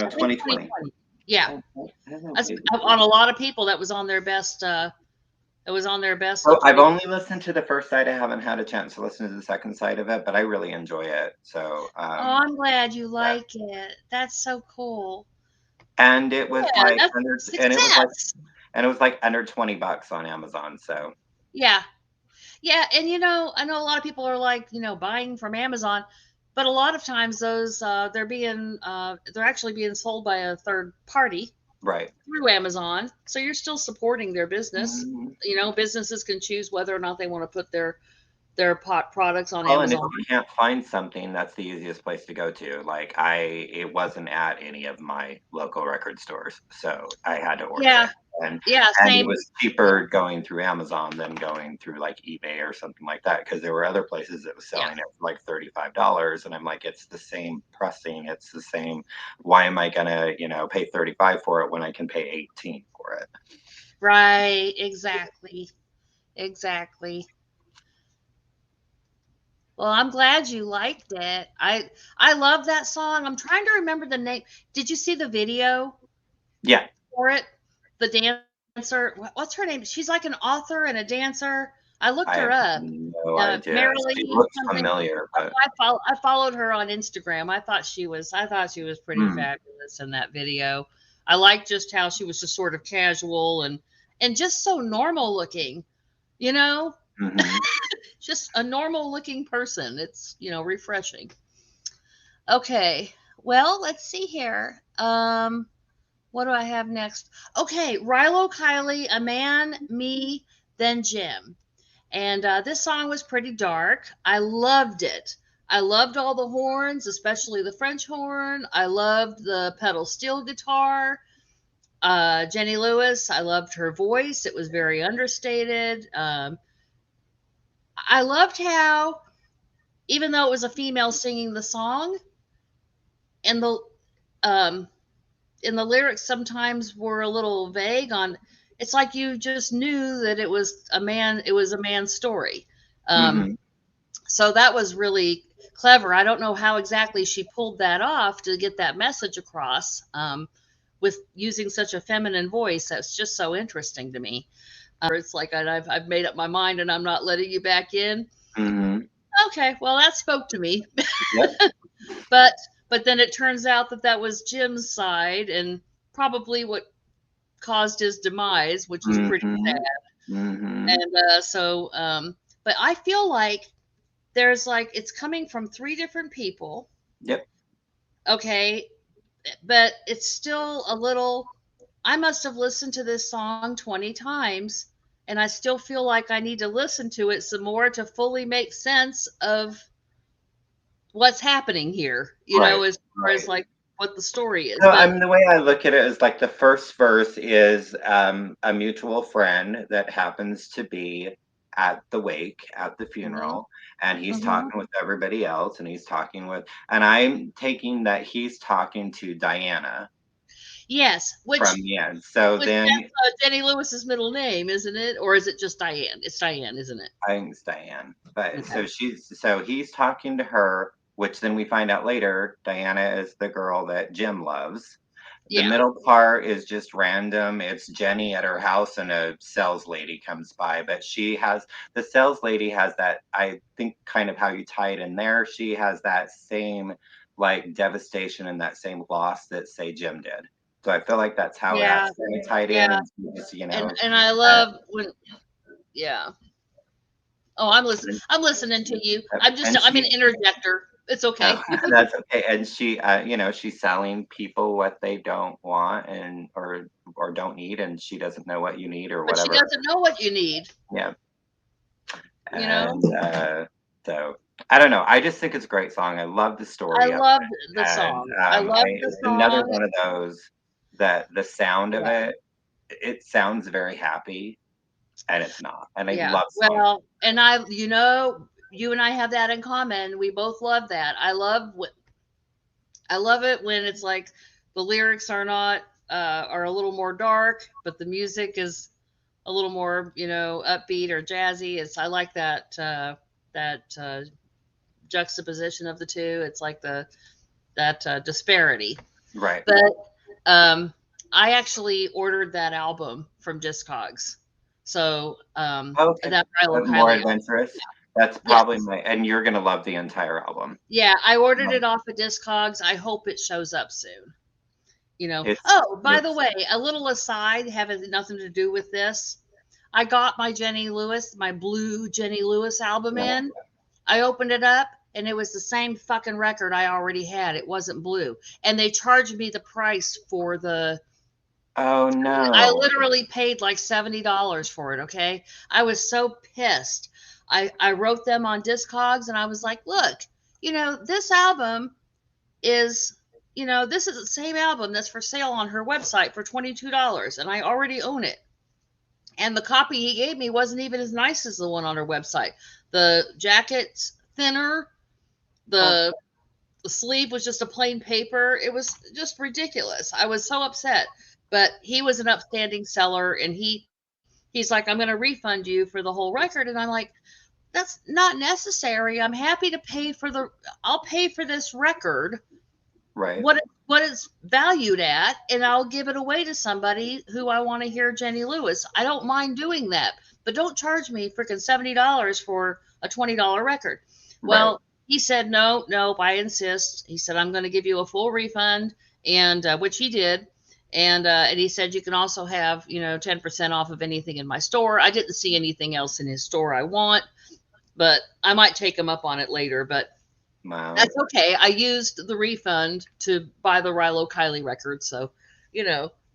I think 2020. 2020. Yeah. Oh, I don't know, That's maybe. on a lot of people that was on their best it was on their best So of I've 20. only listened to the first side. I haven't had a chance to listen to the second side of it, but I really enjoy it. So, Oh, I'm glad you yeah. like it. That's so cool. And it was Yeah, like that's under, and it was like, success. and it was like under $20 on Amazon. So, Yeah. Yeah, and I know a lot of people are like, buying from Amazon, but a lot of times those they're actually being sold by a third party right. through Amazon. So you're still supporting their business. Mhm. Businesses can choose whether or not they want to put their pot products on Well, and if Amazon. you can't find something, that's the easiest place to go to. Like it wasn't at any of my local record stores, so I had to order Yeah, it. And yeah, and it same. was cheaper going through Amazon than going through like eBay or something like that because there were other places that was Yeah, selling it for like $35 and I'm like, it's the same pressing, it's the same. Why am I gonna, pay 35 for it when I can pay 18 for it? right, exactly, exactly. Well, I'm glad you liked it. I love that song. I'm trying to remember the name. Did you see the video Yeah, for it? The dancer, what's her name? She's like an author and a dancer. I looked I her have up. no idea. She Marilee looks something. familiar, but I followed her on Instagram. I thought she was pretty hmm, fabulous in that video. I liked just how she was just sort of casual and just so normal looking, you know? mhm. Just a normal looking person. It's, refreshing. Okay. Well, let's see here. What do I have next? Okay, Rilo Kiley, A Man, Me, Then Jim. And this song was pretty dark. I loved it. I loved all the horns, especially the French horn. I loved the pedal steel guitar. Jenny Lewis, I loved her voice. It was very understated. I loved how, even though it was a female singing the song, and um, the lyrics sometimes were a little vague on. It's like you just knew that it was a man. It was a man's story. Um, Mhm. So that was really clever. I don't know how exactly she pulled that off to get that message across with using such a feminine voice. That's just so interesting to me. It's like I've made up my mind and I'm not letting you back in. Mhm. Okay, well that spoke to me, Yep. but then it turns out that that was Jim's side and probably what caused his demise, which is pretty Mhm. sad. Mhm. And but I feel like there's like it's coming from three different people. Yep. Okay, but it's still a little. I must have listened to this song 20 times and I still feel like I need to listen to it some more to fully make sense of what's happening here, Right. as far as Right. like what the story is. No, I But mean, the way I look at it is like the first verse is a mutual friend that happens to be at the wake, at the mhm, funeral, and he's mhm. talking with everybody else, and he's talking with, and I'm taking that he's talking to Diana Yes, from the end. So then that's Jenny Lewis's middle name, isn't it? Or is it just Diane? It's Diane, isn't it? I think it's Diane. But Okay. so he's talking to her, which then we find out later Diana is the girl that Jim loves. The Yeah. middle part is just random. It's Jenny at her house and a sales lady comes by, but the sales lady has that, I think, kind of how you tie it in there. She has that same like devastation and that same loss that say Jim did. So I feel like that's how Yeah. that's kind of tied in Yeah. and just, And I uh, love when yeah. Oh, I'm listening to you. and I'm an she interjector. It's okay. oh, that's okay. And she, she's selling people what they don't want and or don't need, and she doesn't know what you need or But she whatever. doesn't know what you need, Yeah, you know? and so I don't know. I just think it's a great song. I love the I story of loved it, the and song. I loved the it's another song. one of those that the sound of Yeah. it, it sounds very happy, and it's not. And I Yeah. love songs. Well, and you and I have that in common. We both love that. I love it when it's like the lyrics are not are a little more dark, but the music is a little more, upbeat or jazzy. I like that juxtaposition of the two. It's like that disparity. Right. But um, I actually ordered that album from Discogs. So Okay. that Rilo More Kiley album. adventurous. That's probably Yes. my, and you're gonna love the entire album. Yeah, I ordered Um, it off of Discogs. I hope it shows up soon. it's Oh, by the it's way, a little aside having nothing to do with this. I got my blue Jenny Lewis album yeah. in. I opened it up and it was the same fucking record I already had. It wasn't blue. And they charged me the price for the Oh I no. literally paid like $70 for it, okay? I was so pissed. I wrote them on Discogs and I was like, "Look, this album is this is the same album that's for sale on her website for $22 and I already own it." And the copy he gave me wasn't even as nice as the one on her website. The jacket's thinner, Oh, the the sleeve was just a plain paper. It was just ridiculous. I was so upset. But he was an upstanding seller and he's like, "I'm going to refund you for the whole record." And I'm like, "That's not necessary. I'm happy to pay for I'll pay for this record right. what it's valued at, and I'll give it away to somebody who I want to hear Jenny Lewis. I don't mind doing that, but don't charge me freaking $70 for a $20 record." Right. Well, he said, "No, no, I insist." He said, "I'm going to give you a full refund," and which he did. And he said, "You can also have 10% off of anything in my store." I didn't see anything else in his store I want, but I might take him up on it later. But Wow. that's okay. I used the refund to buy the Rilo Kiley record, so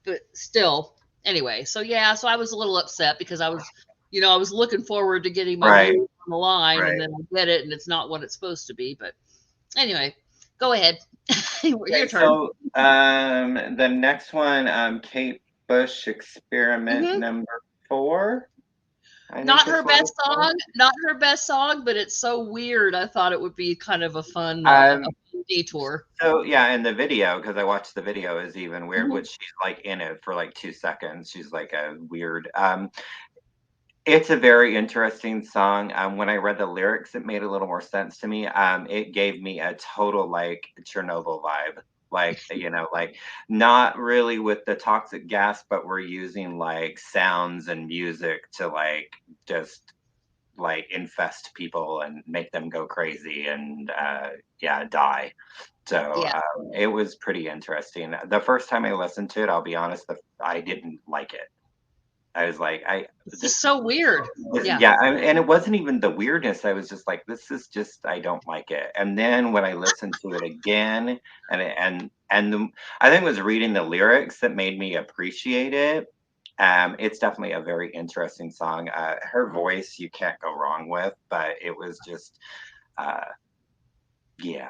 but still, anyway. So yeah, so I was a little upset because I was looking forward to getting my Right. blue on the line, and Right. then I get it, and it's not what it's supposed to be. But anyway, go ahead. Okay, Your turn. so the next one, Kate Bush experiment Hmm. number 4, I think Not is her what best it's called. song. Not her best song, but it's so weird. I thought it would be kind of a Um, fun detour. so yeah, in the video, because I watched the video, is even weird, Hmm. which she's like in it for like 2 seconds. She's like a weird. It's a very interesting song. When I read the lyrics, it made a little more sense to me. It gave me a total like Chernobyl vibe. Like, like not really with the toxic gas, but we're using like sounds and music to like just like infest people and make them go crazy and yeah, die. So Yeah, it was pretty interesting. The first time I listened to it, I'll be honest, I didn't like it. I was like, I it's this just so weird. Yeah. yeah, and it wasn't even the weirdness. I was just like, this is just I don't like it. And then when I listened to it again, I think it was reading the lyrics that made me appreciate it. It's definitely a very interesting song. Her voice you can't go wrong with, but it was just uh, yeah,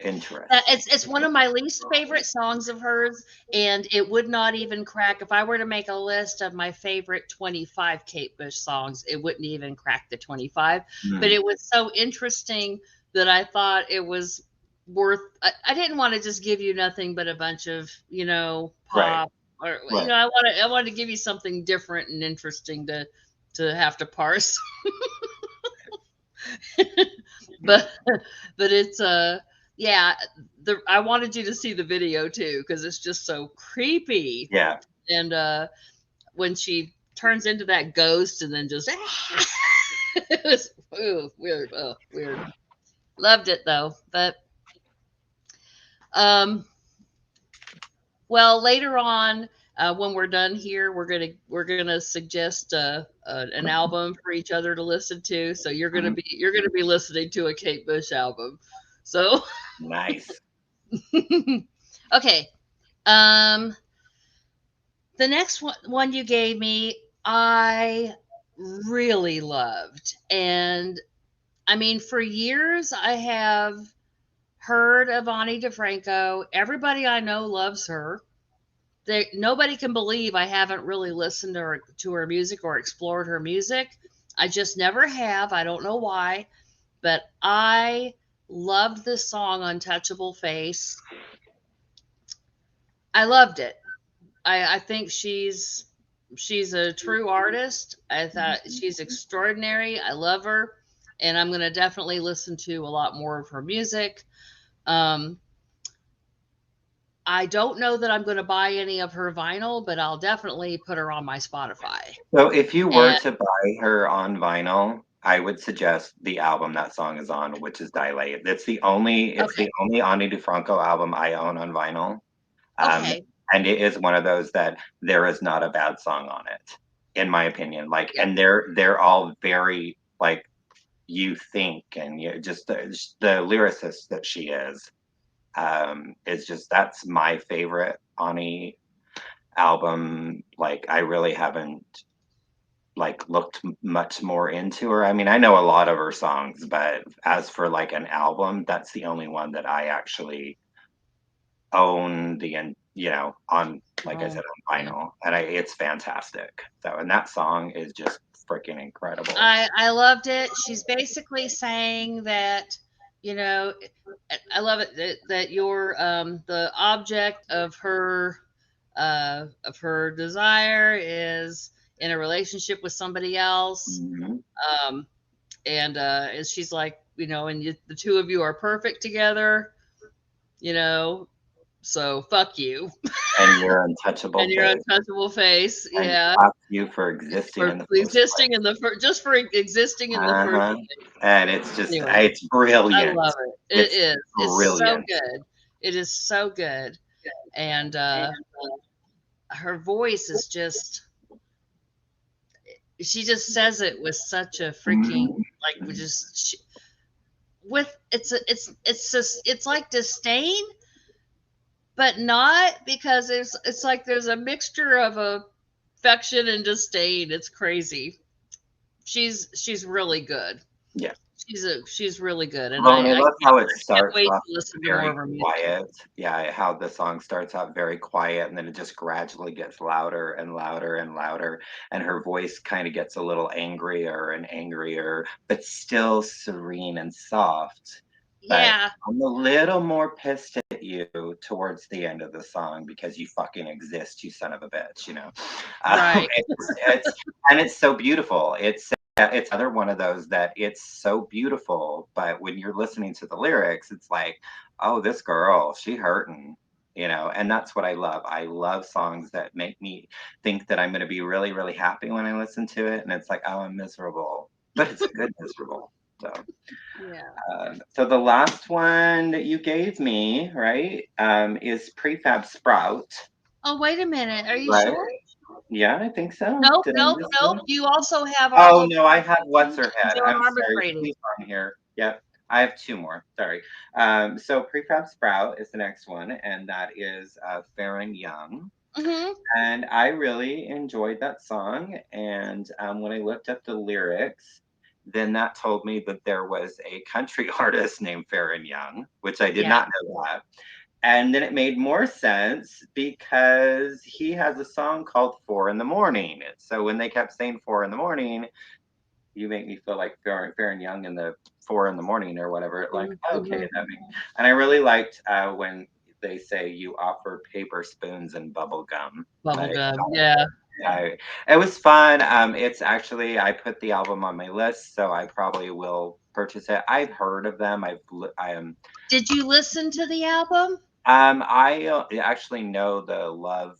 interesting. It's one of my least favorite songs of hers, and it would not even crack if I were to make a list of my favorite 25 Kate Bush songs. It wouldn't even crack the 25. But Mm, it was so interesting that I thought it was worth. I didn't want to just give you nothing but a bunch of right, pop or right. I wanted to give you something different and interesting to have to parse. but but it's yeah, I wanted you to see the video too because it's just so creepy. Yeah. And when she turns into that ghost and then just it was weird. Oh, weird. Loved it though. But um well, later on, When we're done here, we're gonna suggest an album for each other to listen to. So Mhm. you're gonna be listening to a Kate Bush album. So Nice. okay, um, the next one you gave me, I really loved, and I mean, for years I have heard of Ani DiFranco. Everybody I know loves her. Nobody can believe I haven't really listened to her music or explored her music. I just never have. I don't know why, but I loved this song, Untouchable Face. I loved it. I think she's a true artist. I thought she's extraordinary. I love her, and I'm gonna definitely listen to a lot more of her music. Um, I don't know that I'm gonna buy any of her vinyl, but I'll definitely put her on my Spotify. So if you were And to buy her on vinyl, I would suggest the album that song is on, which is Dilate. It's okay, the only Ani DiFranco album I own on vinyl. Um, okay, and it is one of those that there is not a bad song on it, in my opinion. Like, yeah, and they're all very like you think, and you just the lyricist that she is just that's my favorite Ani album. Like, I really haven't like looked much more into her. I mean, I know a lot of her songs, but as for like an album, that's the only one that I actually own on, like I oh, said, on yeah. vinyl, and it's fantastic. So, and that song is just freaking incredible. I loved it. She's basically saying that, you know, I love it that you're the object of her desire is in a relationship with somebody else. Mhm. Um, and she's like, and the two of you are perfect together, you know, so fuck you And your untouchable and your face, untouchable face, and yeah, fuck you for existing for in the first place. existing in the just for existing in the first Uh-huh. place. And it's just, Anyway, it's I brilliant. love it. It It's is. It's so brilliant. good. It is so good. And her voice is just she just says it with such a freaking Mhm. like with it's just it's like disdain, but not because it's like there's a mixture of affection and disdain. It's crazy. She's really good. Yeah. She's really good, and Well, and I I love how it can't starts wait off to listen to more very of her music. quiet. Yeah, how the song starts out very quiet and then it just gradually gets louder and louder and louder. And her voice kind of gets a little angrier and angrier, but still serene and soft. But Yeah, I'm a little more pissed at you towards the end of the song because you fucking exist, you son of a bitch. right. And it's so beautiful. It's another one of those that it's so beautiful, but when you're listening to the lyrics, it's like, oh, this girl, she hurting. And that's what I love. I love songs that make me think that I'm going to be really, really happy when I listen to it, and it's like, oh, I'm miserable, but it's a good miserable. Yeah. So the last one that you gave me, right, is Prefab Sprout, Oh, wait a minute. Are you right? sure? Yeah, I think so. Nope, Did I nope, miss nope. one? You also have Oh, Arlo no, I Parks have What's Her and Head. Joan I'm sorry. Armatrading. She's on here. Yep. I have two more. Sorry. So Prefab Sprout is the next one, and that is Farron Young. Mhm. And I really enjoyed that song. And when I looked up the lyrics, then that told me that there was a country artist named Farron Young, which I did Yeah. not know that. And then it made more sense because he has a song called 4 in the Morning. So when they kept saying 4 in the Morning, you make me feel like Fair and Young in the 4 in the Morning or whatever. Like, okay, Mhm. and I really liked when they say you offer paper spoons and bubble gum. Like, Bubblegum. Yeah. it was fun. It's actually I put the album on my list, so I probably will purchase it. I've heard of them. Did you listen to the album? I actually know the Love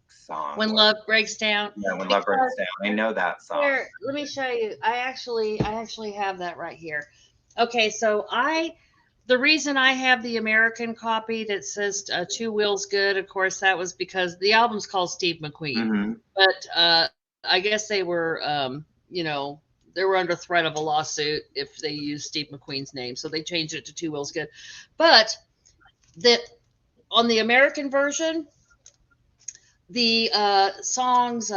song. When Love Breaks Down? When Love Because Breaks Down. I know that song. here, let me show you. I actually have that right here. Okay, so The reason I have the American copy that says Two Wheels Good, of course, that was because the album's called Steve McQueen. Mm-hmm. But I guess they were, they were under threat of a lawsuit if they used Steve McQueen's name. So they changed it to Two Wheels Good. But that on the American version, the songs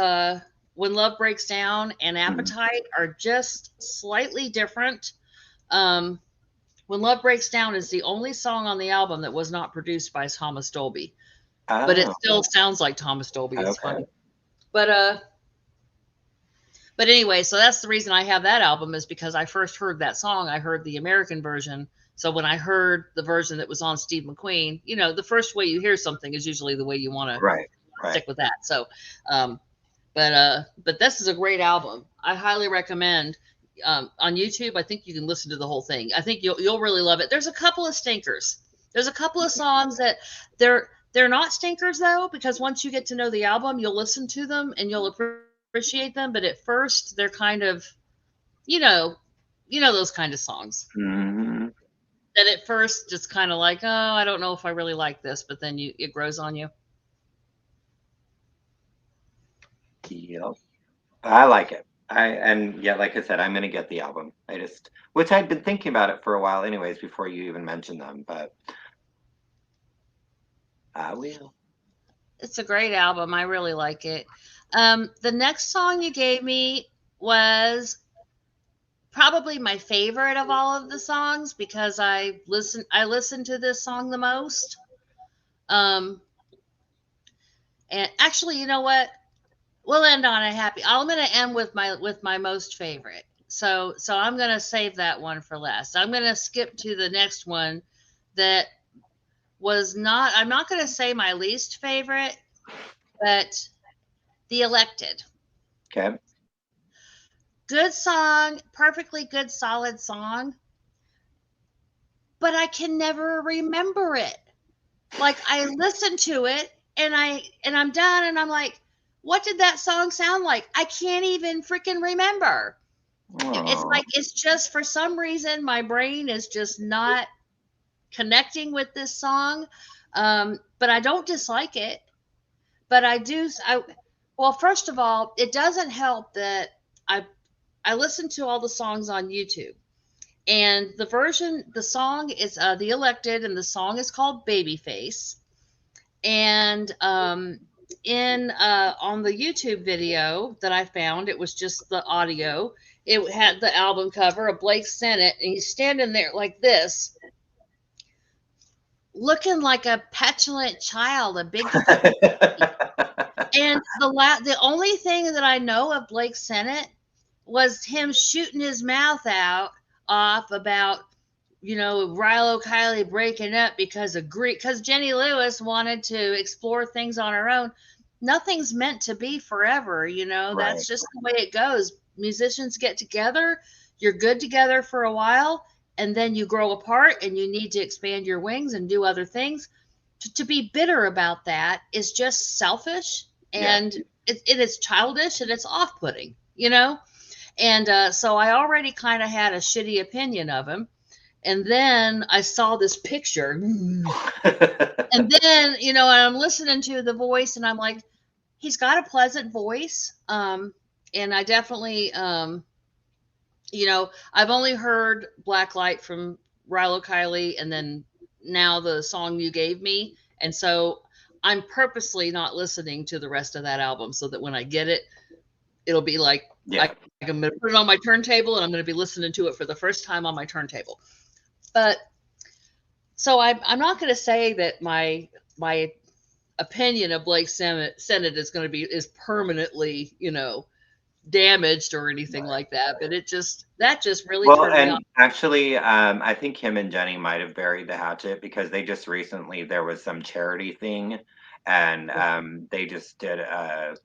When Love Breaks Down and Mm-hmm. Appetite are just slightly different. Um, when Love Breaks Down is the only song on the album that was not produced by Thomas Dolby, but it Oh, still sounds like Thomas Dolby. It's okay. funny. But anyway, so that's the reason I have that album is because I first heard that song. I heard the American version. So when I heard the version that was on Steve McQueen, the first way you hear something is usually the way you want to Right, right. stick with that. So, um, but this is a great album. I highly recommend. On YouTube, I think you can listen to the whole thing. I think you'll really love it. There's a couple of stinkers. There's a couple of songs that they're not stinkers though, because once you get to know the album, you'll listen to them and you'll appreciate them. But at first, they're kind of, you know, those kind of songs Mm-hmm. that at first just kind of like, oh, I don't know if I really like this, but then it grows on you. Yep. I like it. And yeah, like I said, I'm gonna get the album. Which I'd been thinking about it for a while, anyways, before you even mentioned them. But I will. It's a great album. I really like it. The next song you gave me was probably my favorite of all of the songs because I listened to this song the most. Um, and actually, you know what? We'll end on a happy. I'm going to end with my most favorite. So I'm going to save that one for last. I'm going to skip to the next one that was not. I'm not going to say my least favorite, but The Elected. Okay. Good song, perfectly good, solid song, but I can never remember it. Like I listen to it and I'm done and I'm like, what did that song sound like? I can't even freaking remember. It's Aw. like it's just for some reason my brain is just not connecting with this song. But I don't dislike it. But I do. Well, first of all, it doesn't help that I I listen to all the songs on YouTube. And the song is The Elected, and the song is called Babyface. And in on the YouTube video that I found, it was just the audio. It had the album cover of Blake Sennett, and he's standing there like this, looking like a petulant child, a big fucking. And the only thing that I know of Blake Sennett was him shooting his mouth out off about Rilo Kiley breaking up because Jenny Lewis wanted to explore things on her own. Nothing's meant to be forever, Right. that's just the way it goes. Musicians get together, you're good together for a while, and then you grow apart and you need to expand your wings and do other things. To be bitter about that is just selfish, Yeah. and it is childish and it's off-putting. And so I already kind of had a shitty opinion of him. And then I saw this picture. And then, I'm listening to the voice and I'm like, he's got a pleasant voice. And I definitely, I've only heard Black Light from Rilo Kiley and then now the song you gave me. And so I'm purposely not listening to the rest of that album so that when I get it, it'll be like, Yeah. I'm going to put it on my turntable and I'm going to be listening to it for the first time on my turntable. But so I'm not going to say that my opinion of Blake Sennett is going to be is permanently damaged or anything like that. But that just really Well, turned me and off. actually, I think him and Jenny might have buried the hatchet because they just recently there was some charity thing, and they just did a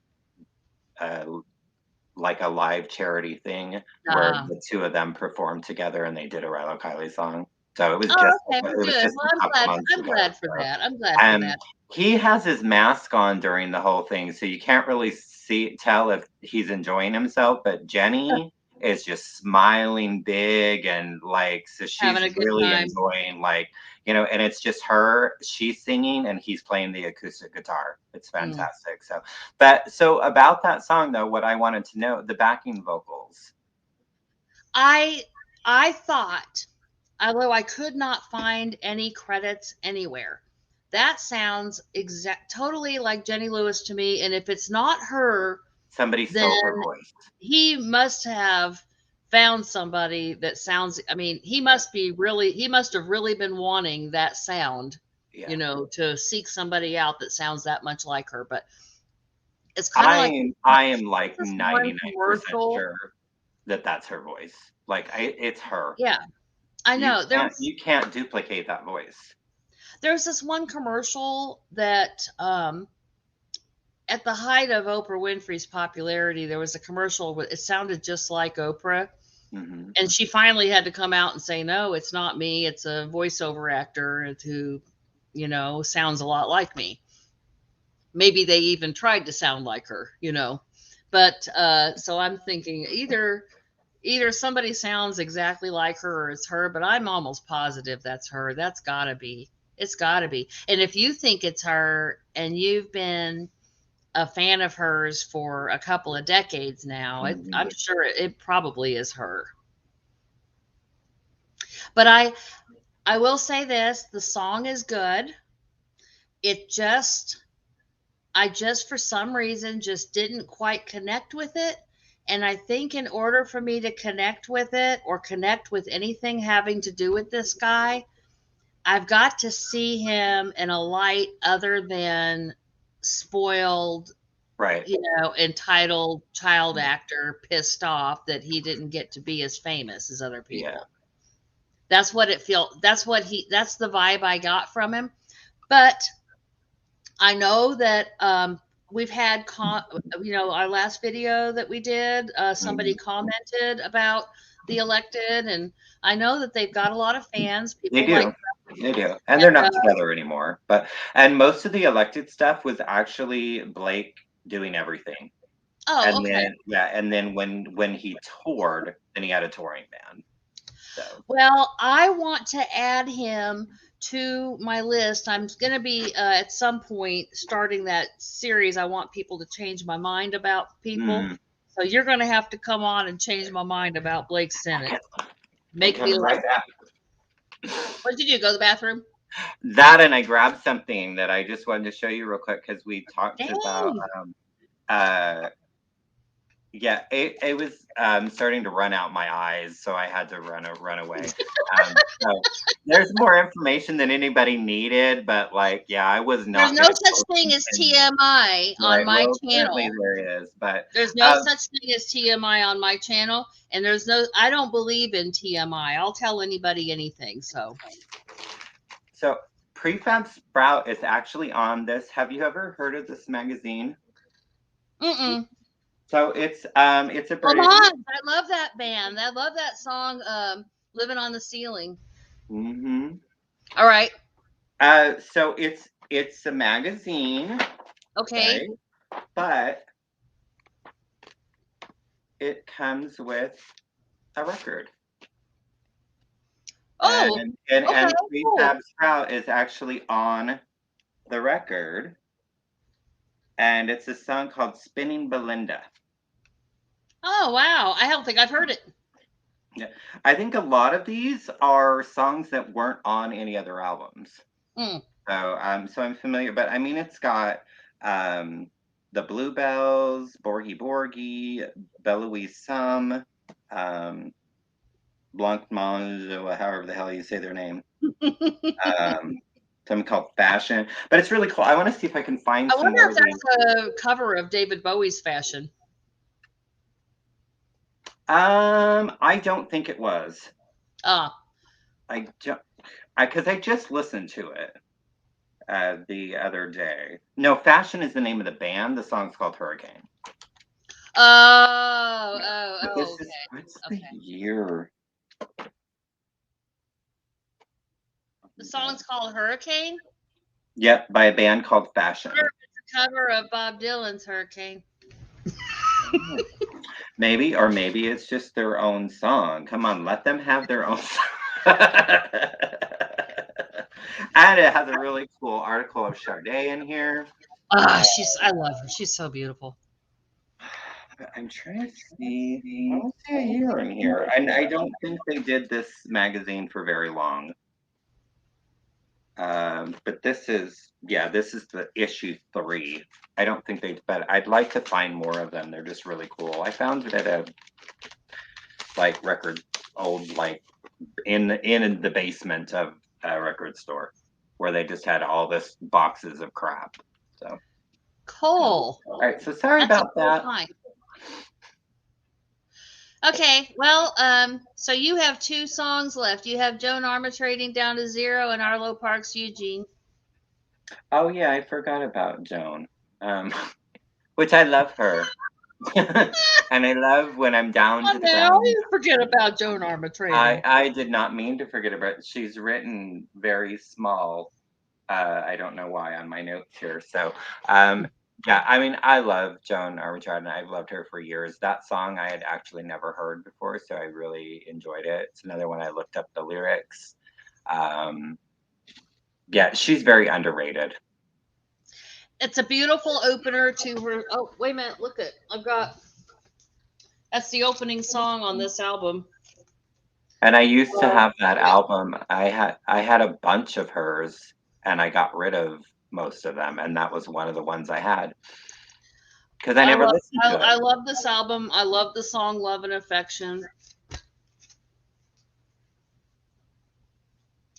like a live charity thing where Uh, the two of them performed together and they did a Rilo Kiley song. So it was oh, just okay, it well, was good. just Well, a I'm couple glad. months I'm ago. glad for So that. I'm glad for um, that. he has his mask on during the whole thing, so you can't really tell if he's enjoying himself. But Jenny is just smiling big and like, so Having she's a good really time. enjoying like, and it's just her, she's singing and he's playing the acoustic guitar. It's Mm. fantastic. So about that song though, what I wanted to know, the backing vocals. I thought, although I could not find any credits anywhere, that sounds totally like Jenny Lewis to me. And if it's not her, Somebody then stole her voice. he must have found somebody that sounds. I mean, he must have really been wanting that sound, Yeah. to seek somebody out that sounds that much like her. But it's kind of like I am like this one 99% commercial. sure that that's her voice. Like it's her. Yeah, I You know. can't duplicate that voice. There's this one commercial that at the height of Oprah Winfrey's popularity, there was a commercial. It sounded just like Oprah, Mm-hmm. and she finally had to come out and say, "No, it's not me. It's a voiceover actor who, sounds a lot like me." Maybe they even tried to sound like her, But so I'm thinking either somebody sounds exactly like her or it's her, but I'm almost positive that's her. That's gotta be. It's gotta be. And if you think it's her and you've been a fan of hers for a couple of decades now, Mm-hmm. I'm sure it probably is her. But I will say this, the song is good. It just I just for some reason just didn't quite connect with it. And I think in order for me to connect with it or connect with anything having to do with this guy, I've got to see him in a light other than spoiled, Right. entitled child actor pissed off that he didn't get to be as famous as other Yeah. people. That's what it feels. That's the vibe I got from him. But I know that we've had, our last video that we did, Mm-hmm. somebody commented about the elected, and I know that they've got a lot of fans. They People like, do. They do. And they're and not together anymore. And most of the elected stuff was actually Blake doing everything. oh, And okay. then and then when he toured, then he had a touring band. So Well, I want to add him to my list. I'm going to be at some point starting that series. I want people to change my mind about people. mm, So you're going to have to come on and change my mind about Blake Sennett. I'm Make me coming like. right back. What did you do? Go to the bathroom? That and I grabbed something that I just wanted to show you real quick because we talked about Dang. uh yeah, it was starting to run out my eyes, so I had to run away. So there's more information than anybody needed, but like, yeah, I was There's not no going to such thing as TMI on Right. my Well, apparently channel. there is, but There's no um, such thing as TMI on my channel, and I don't believe in TMI. I'll tell anybody anything. so Prefab Sprout is actually on this. Have you ever heard of this magazine? Mm-mm. So it's a Come British. on. I love that band. I love that song, Living on the Ceiling. Hmm. All right. So it's a magazine, Okay. okay, but it comes with a record, Oh, okay. and Cool. Prefab Sprout is actually on the record, and it's a song called "Spinning Belinda." Oh, wow. I don't think I've heard it. Yeah, I think a lot of these are songs that weren't on any other albums. Mm. So I'm familiar, but I mean, it's got the Bluebells, Borgie Borgie, Belouise Sum, um, Blanc Mange, or however the hell you say their name. Um, Something called Fashion, but it's really cool. I want to see if I can find I some wonder more if links. that's a cover of David Bowie's Fashion. I don't think it was. Ah. I don't, because I just listened to it the other day. No, Fashion is the name of the band. The song's called Hurricane. Oh, Yeah. oh, But oh, this is okay. what's the Okay. year? The song's called Hurricane. Yep, by a band called Sure, Fashion. it's a cover of Bob Dylan's Hurricane. Maybe, or maybe it's just their own song. Come on, let them have their own song. And it has a really cool article of Sade in here. I love her. She's so beautiful. I'm trying to see. I don't see a year in here. And I don't think they did this magazine for very long. But this is the issue 3. I don't think but I'd like to find more of them. They're just really cool. I found it at a in the basement of a record store where they just had all this boxes of crap. So Cool. all right, so sorry That's a about cool that. find. Okay, well, so you have 2 songs left. You have Joan Armatrading Down to Zero and Arlo Parks Eugene. Oh yeah, I forgot about Joan. Which I love her. And I love when I'm down to the ground. You forget about Joan Armatrading. I did not mean to forget about it. She's written very small. I don't know why on my notes here. So, yeah, I mean, I love Joan Armatrading. I've loved her for years. That song I had actually never heard before, so I really enjoyed it. It's another one I looked up the lyrics. Yeah, she's very underrated. It's a beautiful opener to her. Oh, wait a minute. Look at that's the opening song on this album. And I used to have that album. I had a bunch of hers, and I got rid of most of them, and that was one of the ones I had because I never listened to it. I love this album. I love the song "Love and Affection."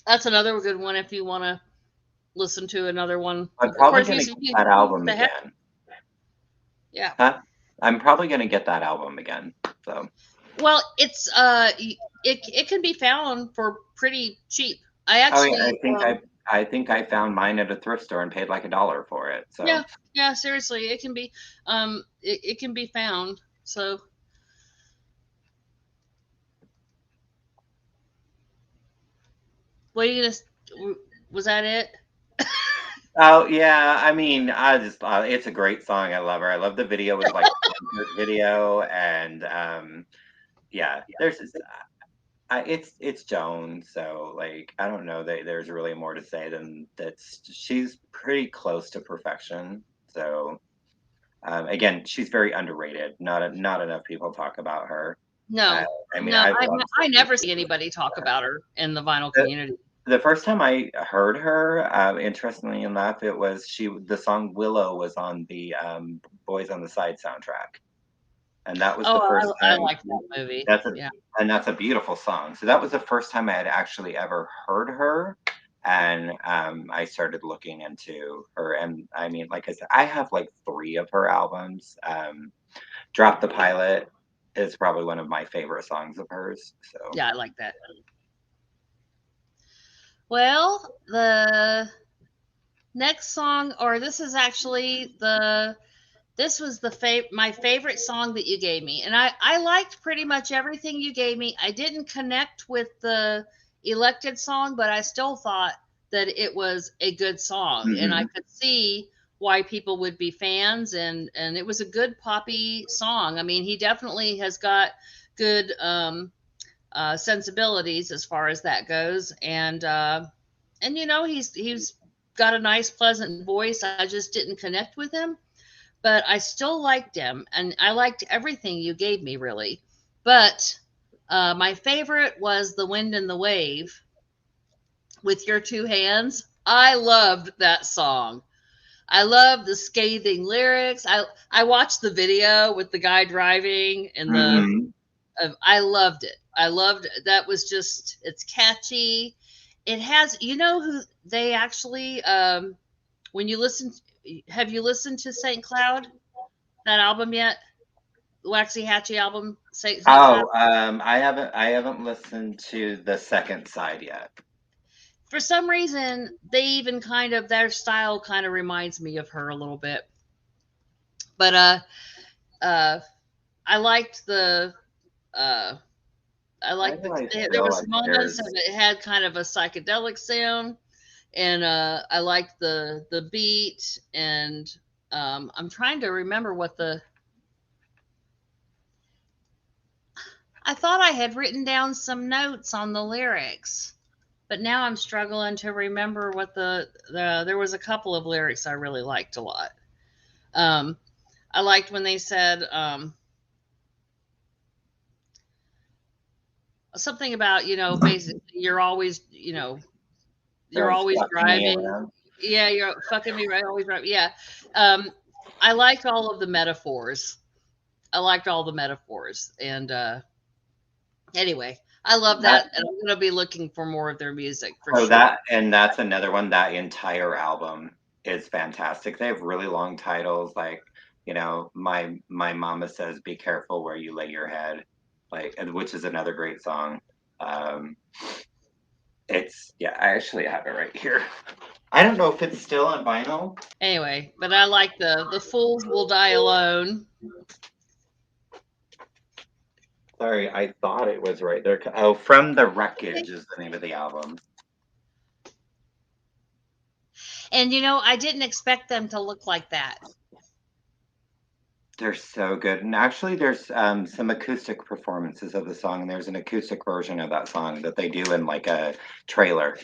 That's another good one if you want to listen to another one. I'm probably going to get that album again. Yeah. Huh? I'm probably going to get that album again. So. Well, it's it can be found for pretty cheap. I think I found mine at a thrift store and paid like $1 for it. So. Yeah, seriously, it can be it can be found. So what are you gonna? Was that it? Oh yeah, I mean, it's a great song. I love her. I love the video. It was like a video, and yeah, it's Joan. So like, I don't know that there's really more to say than that. She's pretty close to perfection. So again, she's very underrated. Not enough people talk about her. No, I mean, I never see anybody talk about her in the vinyl community. The first time I heard her, interestingly enough, it was the song "Willow" was on the Boys on the Side soundtrack, and that was the first time. I like that movie. And that's a beautiful song. So that was the first time I had actually ever heard her, and I started looking into her. And I mean, like I said, I have like 3 of her albums. "Drop the Pilot" is probably one of my favorite songs of hers. So yeah, I like that. Well, the next song, or this is actually this was my favorite song that you gave me, and I liked pretty much everything you gave me. I didn't connect with the elected song, but I still thought that it was a good song, and I could see why people would be fans, and it was a good poppy song. I mean, he definitely has got good sensibilities as far as that goes, and you know he's got a nice pleasant voice. I just didn't connect with him, but I still liked him, and I liked everything you gave me really. But my favorite was "The Wind and the Wave" with "Your Two Hands." I loved that song. I love the scathing lyrics. I watched the video with the guy driving and I loved it. I loved that was just it's catchy. It has who they actually when you listen have you listened to St. Cloud, that album yet? The Waxahachie album, St. Cloud? I haven't listened to the second side yet. For some reason, they even their style kind of reminds me of her a little bit. But I liked the there were some moments that it had kind of a psychedelic sound, and I liked the beat, and I'm trying to remember what I thought I had written down some notes on the lyrics, but now I'm struggling to remember what there was a couple of lyrics I really liked a lot. Um, I liked when they said something about, basically you're Don't always fuck me driving. around. Yeah, you're fucking me right, always driving. Yeah. Um, I liked all of the metaphors. I liked all the metaphors. And anyway, I love That that. And I'm going to be looking for more of their music for oh sure. that's another one. That entire album is fantastic. They have really long titles, like my mama says, "Be careful where you lay your head," which is another great song. Um, it's yeah, I actually have it right here. I don't know if it's still on vinyl. Anyway, but I like the fools will die alone. Sorry, I thought it was right there. Oh, From the Wreckage is the name of the album. And I didn't expect them to look like that. They're so good. And actually, there's some acoustic performances of the song, and there's an acoustic version of that song that they do in like a trailer,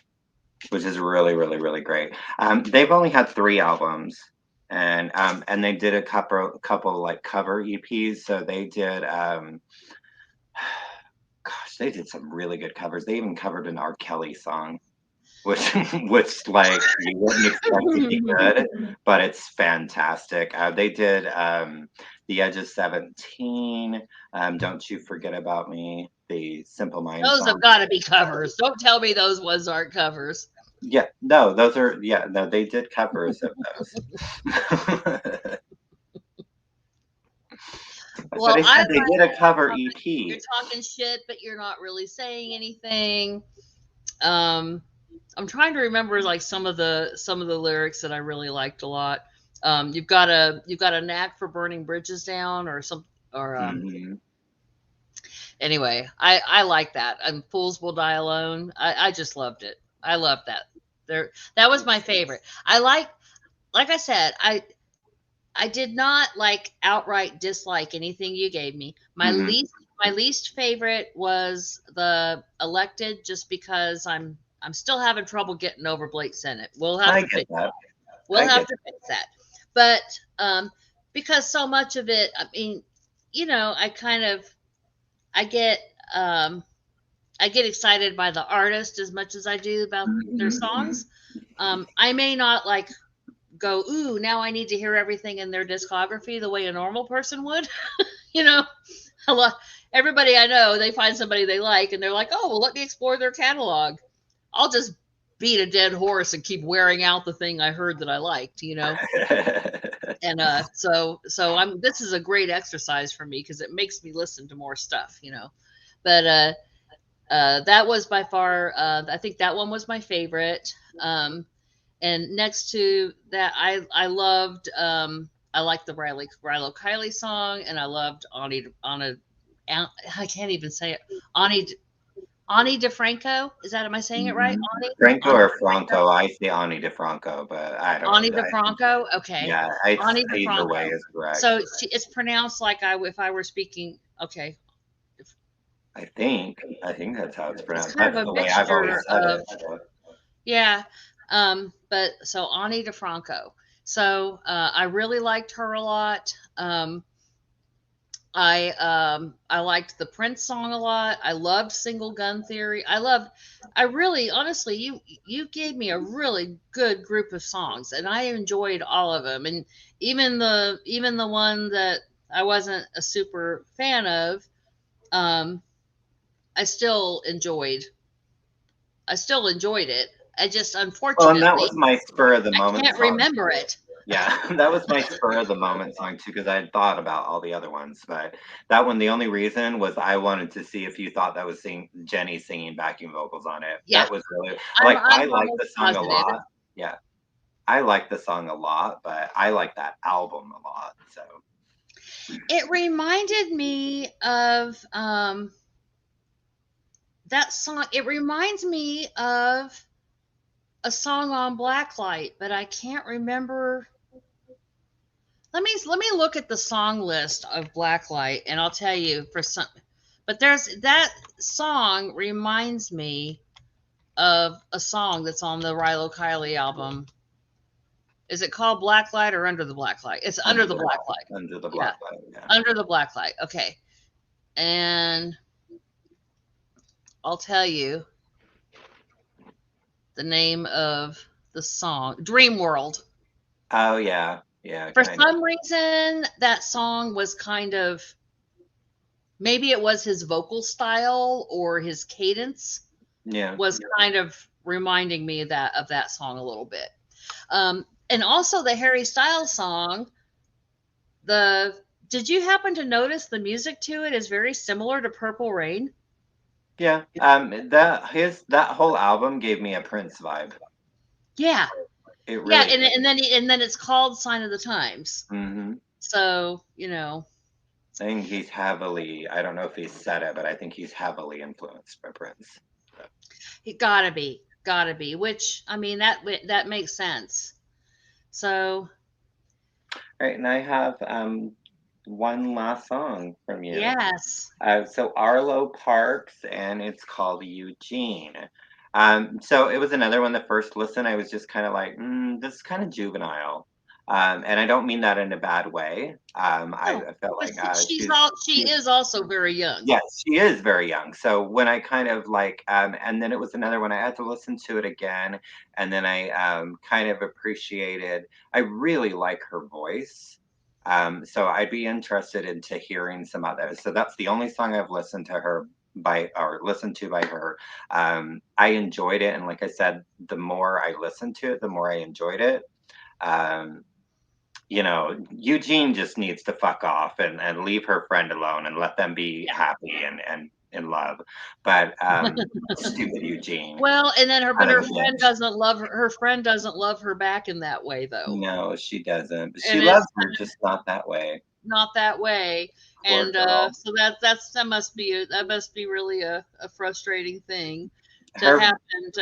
which is really, really, really great. They've only had 3 albums, and they did a couple like cover EPs. So they did, gosh, they did some really good covers. They even covered an R. Kelly song, which which like you wouldn't expect to be good, but it's fantastic. They did The Edge of 17, Don't You Forget About Me, the Simple Minds Those have song. got to be covers. Don't tell me those ones aren't covers. Yeah, no, those are no, they did covers of those. That's what Well, I I said. They did a cover you're EP. talking shit, but you're not really saying anything. Um, I'm trying to remember like some of the lyrics that I really liked a lot. You've got a knack for burning bridges down, or some, or Hmm. anyway. I like that. And fools will die alone. I just loved it. I loved that. That was my favorite. Like I said, I did not like outright dislike anything you gave me. My Hmm. least favorite was the elected, just because I'm still having trouble getting over Blake Sennett. We'll have I to get fix that. we'll I have get to fix that. But because so much of it, I mean, I kind of I get um I get excited by the artist as much as I do about their that. songs. I may not like go, ooh, now I need to hear everything in their discography the way a normal person would. you know, a lot everybody I know, they find somebody they like and they're like, oh, well, let me explore their catalog. I'll just beat a dead horse and keep wearing out the thing I heard that I liked. And so I'm this is a great exercise for me because it makes me listen to more stuff. But that was by far, I think that one was my favorite. And next to that, I liked the Rilo Kiley song, and I loved I can't even say it. Ani Ani DiFranco. Am I saying it right? Mhm. Franco Ani or DiFranco. Franco? I say Ani DiFranco, but I Ani don't. DiFranco. Okay, Yeah, it's Ani either way DiFranco. is correct. So it's pronounced like if I were speaking. Okay, I think that's how it's it's pronounced. kind of That's a the way I've always mixture said of, it. So. yeah. But so Ani DiFranco. So I really liked her a lot. I liked the Prince song a lot. I loved Single Gun Theory. I really honestly you gave me a really good group of songs, and I enjoyed all of them. And even the one that I wasn't a super fan of, um, I still enjoyed. I still enjoyed it. I just Well, and that unfortunately was my spur of the I moment can't song. remember it. Yeah, that was my spur of the moment song too, because I had thought about all the other ones, but that one, the only reason was I wanted to see if you thought that was Jenny singing backing vocals on it. Yeah, That was really I'm I like almost the song a positive. lot. Yeah, I like the song a lot, but I like that album a lot. So. It reminded me of that song. It reminds me of a song on Blacklight, but I can't remember. Let me look at the song list of Blacklight, and I'll tell you for some. But there's that song reminds me of a song that's on the Rilo Kiley album. Is it called Black Light or Under the Black Light? It's Under the Black Light. Under the Yeah. Black Light. Yeah. Under the Black Light. Okay. And I'll tell you the name of the song, Dream World. Oh yeah. Yeah. For some reason, that song was kind of, maybe it was his vocal style or his cadence. Yeah. Was kind of reminding me of that song a little bit. And also the Harry Styles song, did you happen to notice the music to it is very similar to Purple Rain? Yeah. That whole album gave me a Prince vibe. Yeah. It really yeah, and then it's called Sign of the Times. Mm-hmm. So, you know. I think he's heavily, I don't know if he said it, but I think he's heavily influenced by Prince. It gotta be, which, I mean, that makes sense. So. All right, and I have one last song from you. Yes. So Arlo Parks, and it's called Eugene. So it was another one, the first listen, I was just kind of like, this is kind of juvenile. And I don't mean that in a bad way. I felt like she is also very young. Yes, she is very young. So when I kind of like, and then it was another one, I had to listen to it again, and then I kind of appreciated. I really like her voice. So I'd be interested into hearing some others. So that's the only song I've listened to her listened to by her. I enjoyed it, and like I said, the more I listened to it, the more I enjoyed it. You know, Eugene just needs to fuck off and leave her friend alone and let them be happy and in love. But stupid Eugene. Well, and then her friend doesn't love her. Her friend doesn't love her back in that way, though. No, she doesn't. She loves her, just not that way. Not that way. Poor and girl. So that must be really a frustrating thing to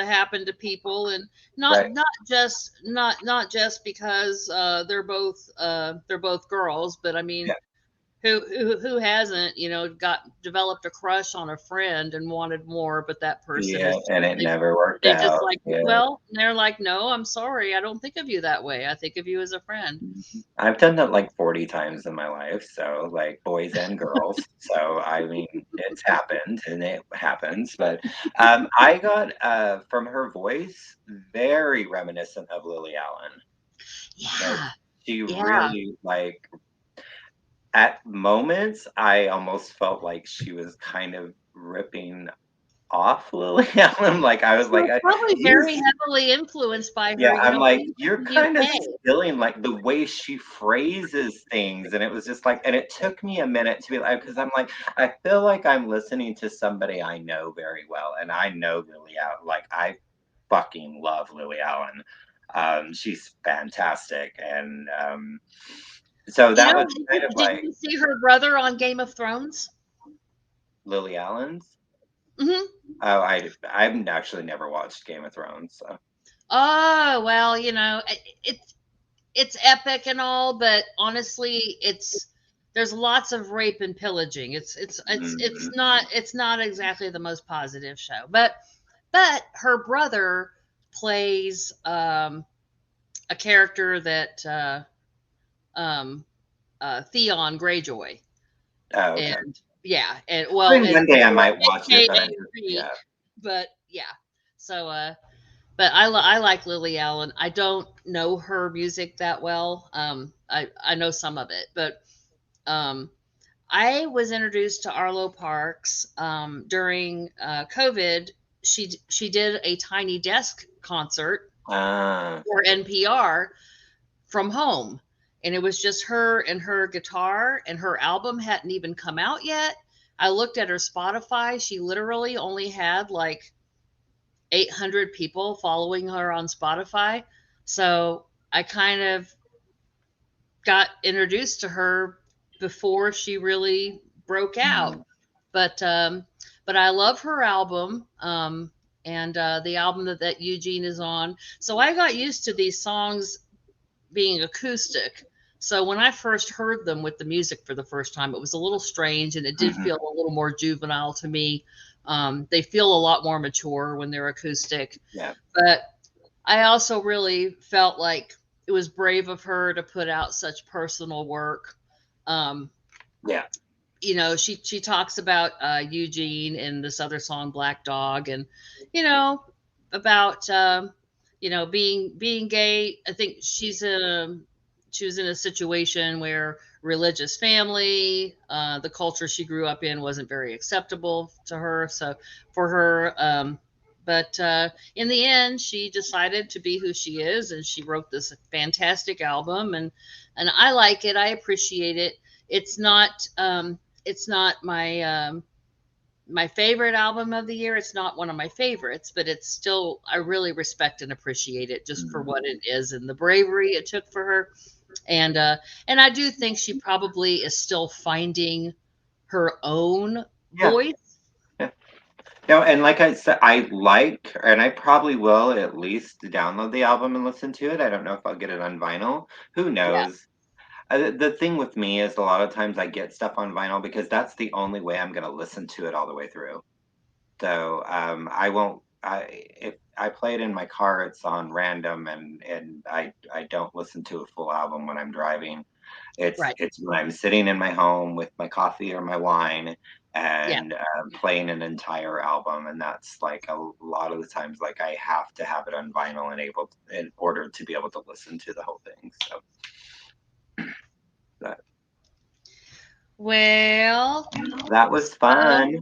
happen to people, and not just because they're both girls, but I mean, who hasn't, developed a crush on a friend and wanted more, but that person and it never worked out. Just like, well, they're like, no, I'm sorry, I don't think of you that way. I think of you as a friend. I've done that like 40 times in my life, so like boys and girls. So I mean, it's happened and it happens. But I got from her voice very reminiscent of Lily Allen. Yeah, like, she really like. At moments, I almost felt like she was kind of ripping off Lily Allen. Like I was like, probably very heavily influenced by her. Yeah, I'm like, you're kind of stealing like the way she phrases things, and it was just like, and it took me a minute to be like, because I'm like, I feel like I'm listening to somebody I know very well, and I know Lily Allen. Like I fucking love Lily Allen. She's fantastic, and so that was kind of like. Did you see her brother on Game of Thrones? Lily Allen's? Mm-hmm. Oh, I've actually never watched Game of Thrones. So. Oh well, it's epic and all, but honestly, there's lots of rape and pillaging. It's not exactly the most positive show, but her brother plays a character that. Theon Greyjoy. Oh, okay. And and well, one day I might watch it, but yeah. So, but I like Lily Allen. I don't know her music that well. I know some of it, but I was introduced to Arlo Parks during COVID. She did a Tiny Desk concert for NPR from home. And it was just her and her guitar, and her album hadn't even come out yet. I looked at her Spotify. She literally only had like 800 people following her on Spotify. So I kind of got introduced to her before she really broke out. But I love her album. And the album that Eugene is on. So I got used to these songs being acoustic. So when I first heard them with the music for the first time, it was a little strange and it did feel a little more juvenile to me. They feel a lot more mature when they're acoustic. Yeah. But I also really felt like it was brave of her to put out such personal work. Um, Yeah. you know, she talks about Eugene in this other song, Black Dog, and you know about being gay. I think she was in a situation where religious family, the culture she grew up in wasn't very acceptable to her. So for her, but in the end, she decided to be who she is, and she wrote this fantastic album, and I like it. I appreciate it. It's not. It's not my favorite album of the year. It's not one of my favorites, but it's still I really respect and appreciate it just for what it is and the bravery it took for her. And and I do think she probably is still finding her own Yeah. voice. Yeah. No, and like I said, I like, and I probably will at least download the album and listen to it. I don't know if I'll get it on vinyl. Who Yeah, knows? The thing with me is a lot of times I get stuff on vinyl because that's the only way I'm going to listen to it all the way through. So I won't. If I play it in my car, it's on random, and I don't listen to a full album when I'm driving. right. It's when I'm sitting in my home with my coffee or my wine Yeah. and playing an entire album, and that's like a lot of the times like I have to have it on vinyl and able in order to be able to listen to the whole thing. So that Well, that was so fun.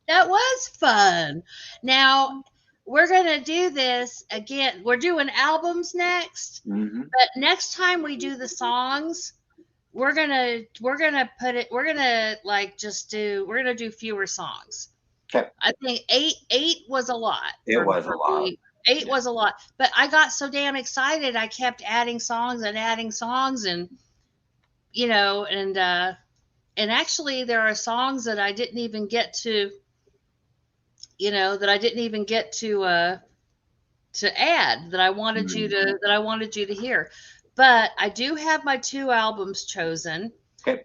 that was fun. Now we're gonna do this again. We're doing albums next. Hmm. But next time we do the songs, we're gonna like just do we're gonna do fewer songs. Okay, I think eight was a lot it was a for lot. me. Eight Yeah. was a lot. But I got so damn excited I kept adding songs and and actually there are songs that I didn't even get to that I didn't even get to add Mhm. that I wanted you to hear. But I do have my two albums chosen. Okay.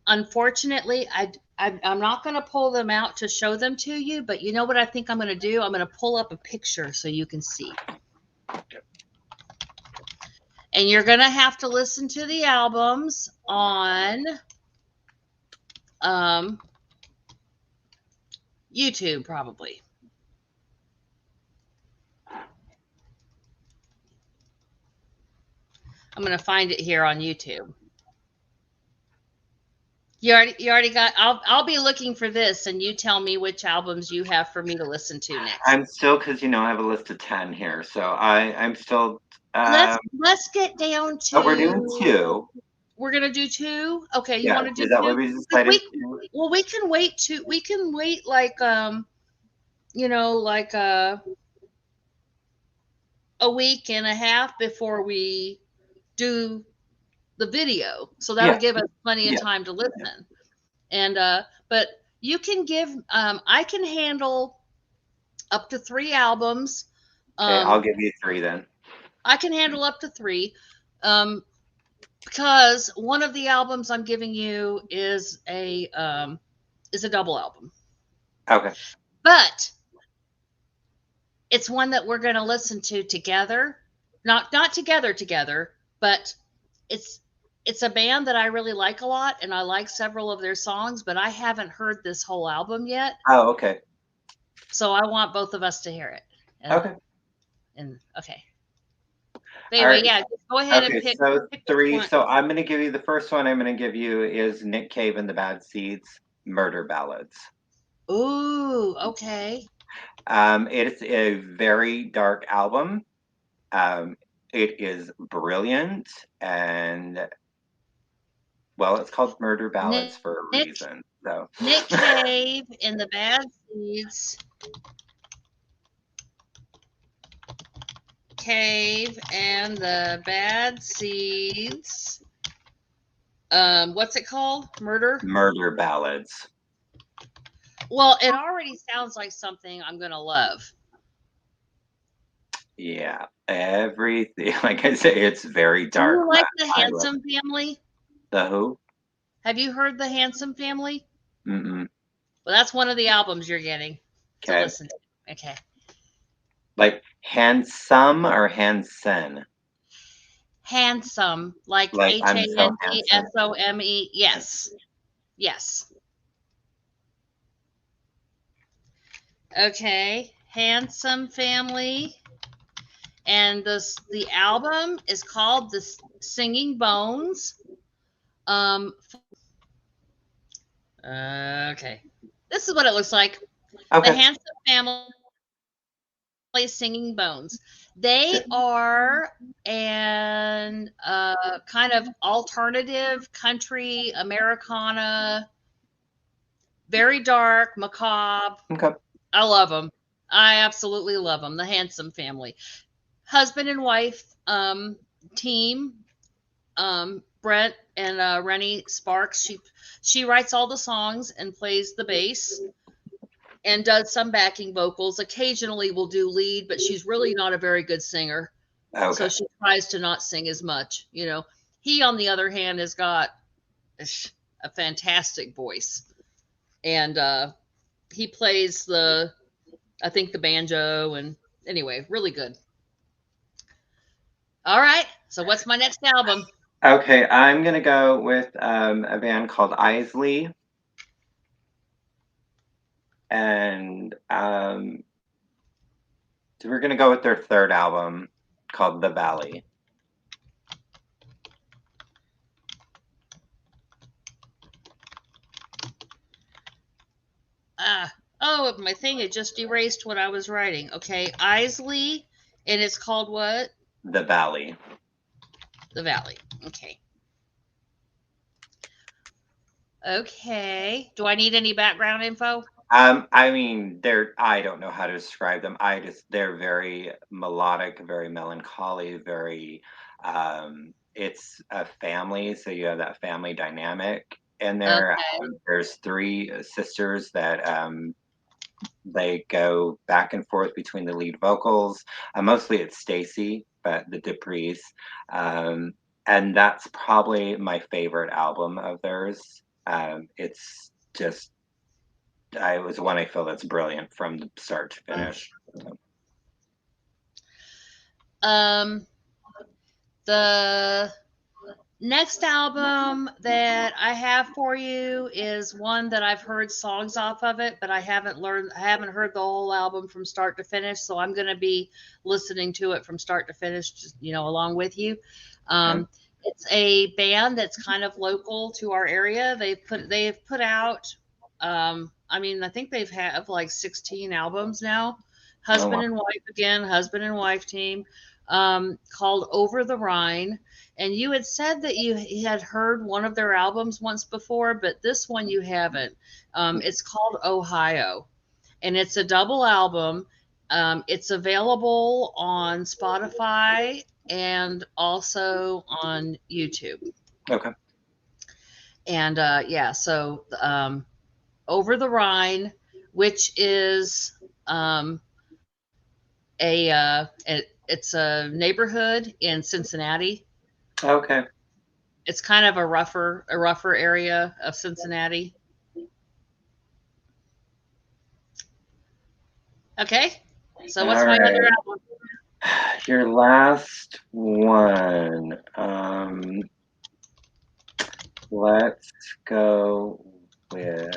Unfortunately, I'm not going to pull them out to show them to you, but you know what I think I'm going to do? I'm going to pull up a picture so you can see. And you're going to have to listen to the albums on um, YouTube, probably. I'm going to find it here on YouTube. You already got. I'll be looking for this, and you tell me which albums you have for me to listen to next. I'm still because I have a list of 10 here, so I'm still. Let's get down Oh, we're doing to. two. We're gonna do two. Okay, you Yeah, want to do is that what two? we Because decided? we can wait two. We can wait like like a week and a half before we do the video, so that'll Yeah, give us plenty of yeah. time to listen. And but you can give. I can handle up to three albums. Okay, I'll Um, give you three then. I can handle up to three. Um, because one of the albums I'm giving you is a double album. Okay. But it's one that we're going to listen to together. Not together, but it's it's a band that I really like a lot and I like several of their songs, but I haven't heard this whole album yet. Oh, okay. So I want both of us to hear it. Okay. And okay. All Anyway, right. yeah, just go ahead and Okay, so pick what you three. want. So I'm gonna give you the first one I'm gonna give you is Nick Cave and the Bad Seeds, Murder Ballads. Ooh, okay. It's a very dark album. Um, it is brilliant and well, it's called Murder Ballads Nick for a reason. So Nick Cave and the Bad Seeds. Cave and the Bad Seeds. What's it called? Murder? Murder Ballads. Well, it already sounds like something I'm gonna love. Yeah, everything. Like I say, it's very Do dark, you but like the I love Handsome Family? the Who. Have you heard the Handsome Family? Mm-mm. Well, that's one of the albums you're getting to Okay, listen to. Okay. like handsome or Hansen. Handsome, like Like I'm so handsome. Handsome. Yes. Yes. Okay. Handsome Family. And the album is called The Singing Bones. Um okay. This is what it looks like. The Okay. Handsome Family Singing Bones. They are an kind of alternative country Americana, very dark, macabre. Okay. I love them. I absolutely love them. The Handsome Family, husband and wife team. Brent and Rennie Sparks. She writes all the songs and plays the bass and does some backing vocals. Occasionally will do lead, but she's really not a very good singer. So Okay. she tries to not sing as much, He, on the other hand, has got a fantastic voice. And he plays I think the banjo and anyway, really good. All right. So what's my next album? Okay, I'm gonna go with a band called Isley, and we're gonna go with their third album called The Valley. Oh, my thing had just erased what I was writing. Okay, Isley, and it's called what? The Valley. The Valley. Okay. Okay. Do I need any background info? I mean, I don't know how to describe them. They're very melodic, very melancholy, very, it's a family, so you have that family dynamic in there. Okay. There's three sisters that, they go back and forth between the lead vocals. Mostly it's Stacy, but the Duprees. Um, and that's probably my favorite album of theirs. It's just it was one I feel that's brilliant from the start to finish. So, Um, the next album that I have for you is one that I've heard songs off of it, but I haven't heard the whole album from start to finish, so I'm going to be listening to it from start to finish, just, along with you. okay. It's a band that's kind of local to our area. They've put out, I mean, I think they've have like 16 albums now. Oh wow. Husband and wife team, called Over the Rhine. And you had said that you had heard one of their albums once before, but this one you haven't. It's called Ohio, and it's a double album. It's available on Spotify and also on YouTube. Okay. And yeah, so Over the Rhine, which is it's a neighborhood in Cincinnati. Okay. It's kind of a rougher area of Cincinnati. Okay. So All what's my other right. album? Your last one. Let's go with.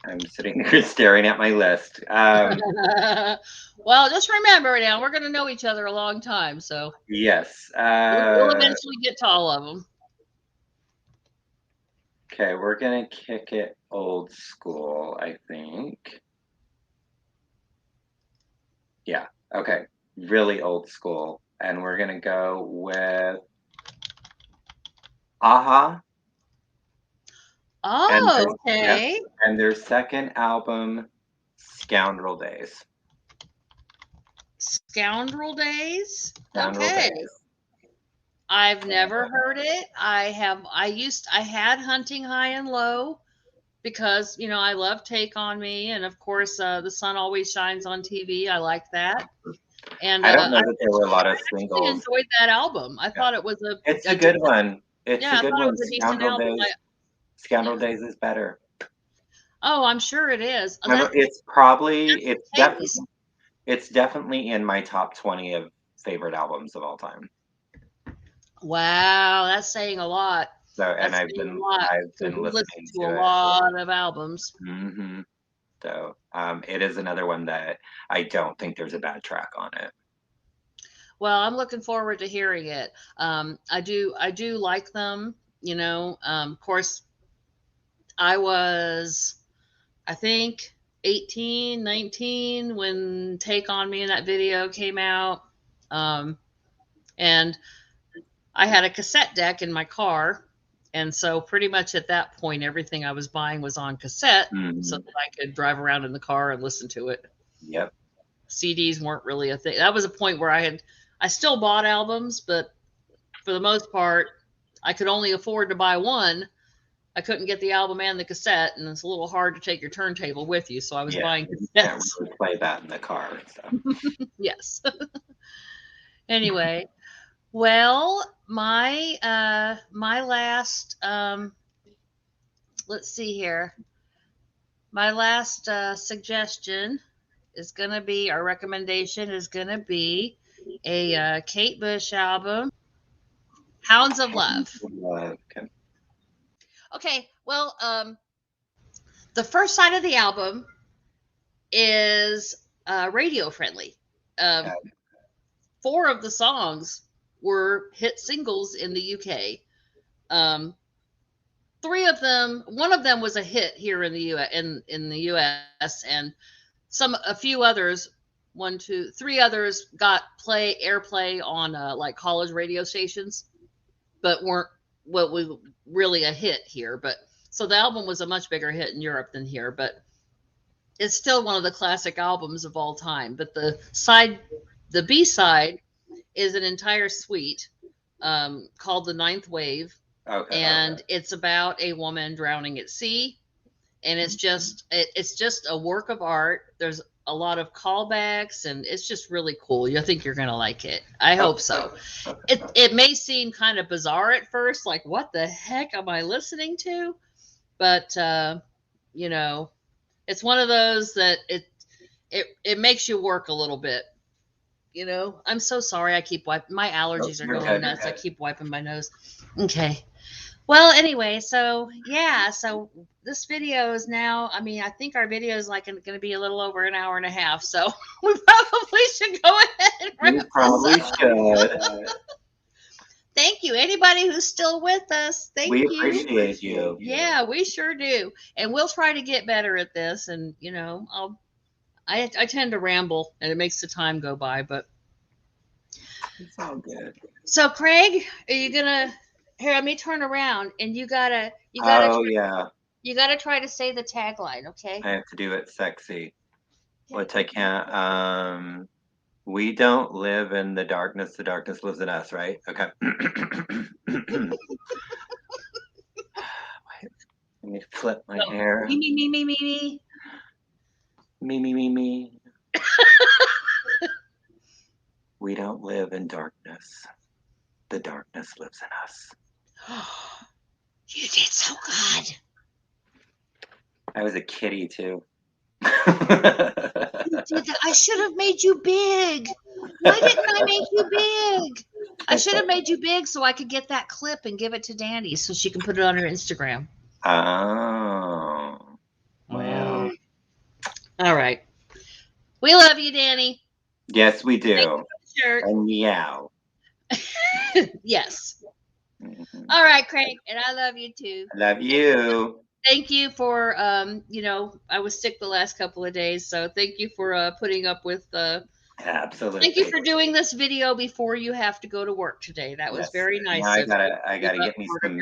I'm sitting here staring at my list. Well, just remember now, we're going to know each other a long time, so Yes. we'll eventually get to all of them. Okay, we're gonna kick it old school, I think. Yeah. Okay. Really old school, and we're gonna go with Aha and Oh, okay. and their second album, Scoundrel Days. Scoundrel Days. Scoundrel Okay. Days. I've never heard it. I had Hunting High and Low because, I love Take on Me, and of course, The Sun Always Shines on TV. I like that. And I don't know I that there were a lot of actually singles. enjoyed that album. I Yeah. thought it was It's a good one. It's yeah, a I good thought it one. was a decent album. Scoundrel Yeah. Days is better. Oh, I'm sure it is. It's probably Haley's. it's definitely in my top 20 of favorite albums of all time. Wow, that's saying a lot. So, and That's I've saying a been lot because we listen listening to a to it. lot of albums. Mm-hmm. So, it is another one that I don't think there's a bad track on it. Well, I'm looking forward to hearing it. I do like them. You know, of course, I think 18, 19 when Take On Me in that video came out. And I had a cassette deck in my car. And so pretty much at that point, everything I was buying was on cassette so that I could drive around in the car and listen to it. Yep. CDs weren't really a thing. That was a point where I still bought albums, but for the most part, I could only afford to buy one. I couldn't get the album and the cassette, and it's a little hard to take your turntable with you. So I was buying You cassettes. can't really play that in the car. So. Yes. Anyway, well, my last let's see here. My last suggestion is going to be our recommendation is going to be a Kate Bush album, Hounds of Love. Okay. Okay, well, the first side of the album is radio friendly. Okay. 4 of the songs were hit singles in the UK. 3 of them, one of them was a hit here in the US, in the US, and a few others, 1, 2, 3 others got airplay on like college radio stations, but weren't what was really a hit here. But so the album was a much bigger hit in Europe than here, but it's still one of the classic albums of all time. But the B side is an entire suite called The Ninth Wave. Okay. And it's about a woman drowning at sea. And it's just a work of art. There's a lot of callbacks, and it's just really cool. I think you're gonna like it. I hope so. It may seem kind of bizarre at first, like what the heck am I listening to? But you know, it's one of those that it makes you work a little bit. You know, I'm so sorry. I keep wiping. My allergies are going nuts. I keep wiping my nose. Okay. Well, anyway, so yeah, so this video is now, I mean, I think our video is like going to be a little over an hour and a half, so we probably should go ahead and wrap You probably should. Thank you. Anybody who's still with us, thank you. We appreciate you. Yeah, we sure do. And we'll try to get better at this. And, you know, I tend to ramble and it makes the time go by, but. It's all good. So, Craig, are you going to. Here, let me turn around, and you gotta. Yeah. You gotta try to say the tagline, okay? I have to do it sexy, which I can't. We don't live in the darkness lives in us, right? Okay. Let me flip my hair. Me. Me. We don't live in darkness. The darkness lives in us. You did so good. I was a kitty too. You did that. I should have made you big. Why didn't I make you big? I should have made you big so I could get that clip and give it to Danny so she can put it on her Instagram. Oh. Well. All right. We love you, Danny. Yes, we do. Sure. And meow. Yes. Mm-hmm. All right, Craig, and I love you too. I love you. Thank you for you know, I was sick the last couple of days, so thank you for putting up with Absolutely. Thank you for doing this video before you have to go to work today. That was very nice. Now I gotta get me some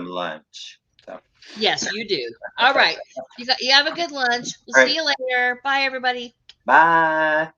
lunch. So. Yes, you do. All right. You have a good lunch. We'll see you later. Bye, everybody. Bye.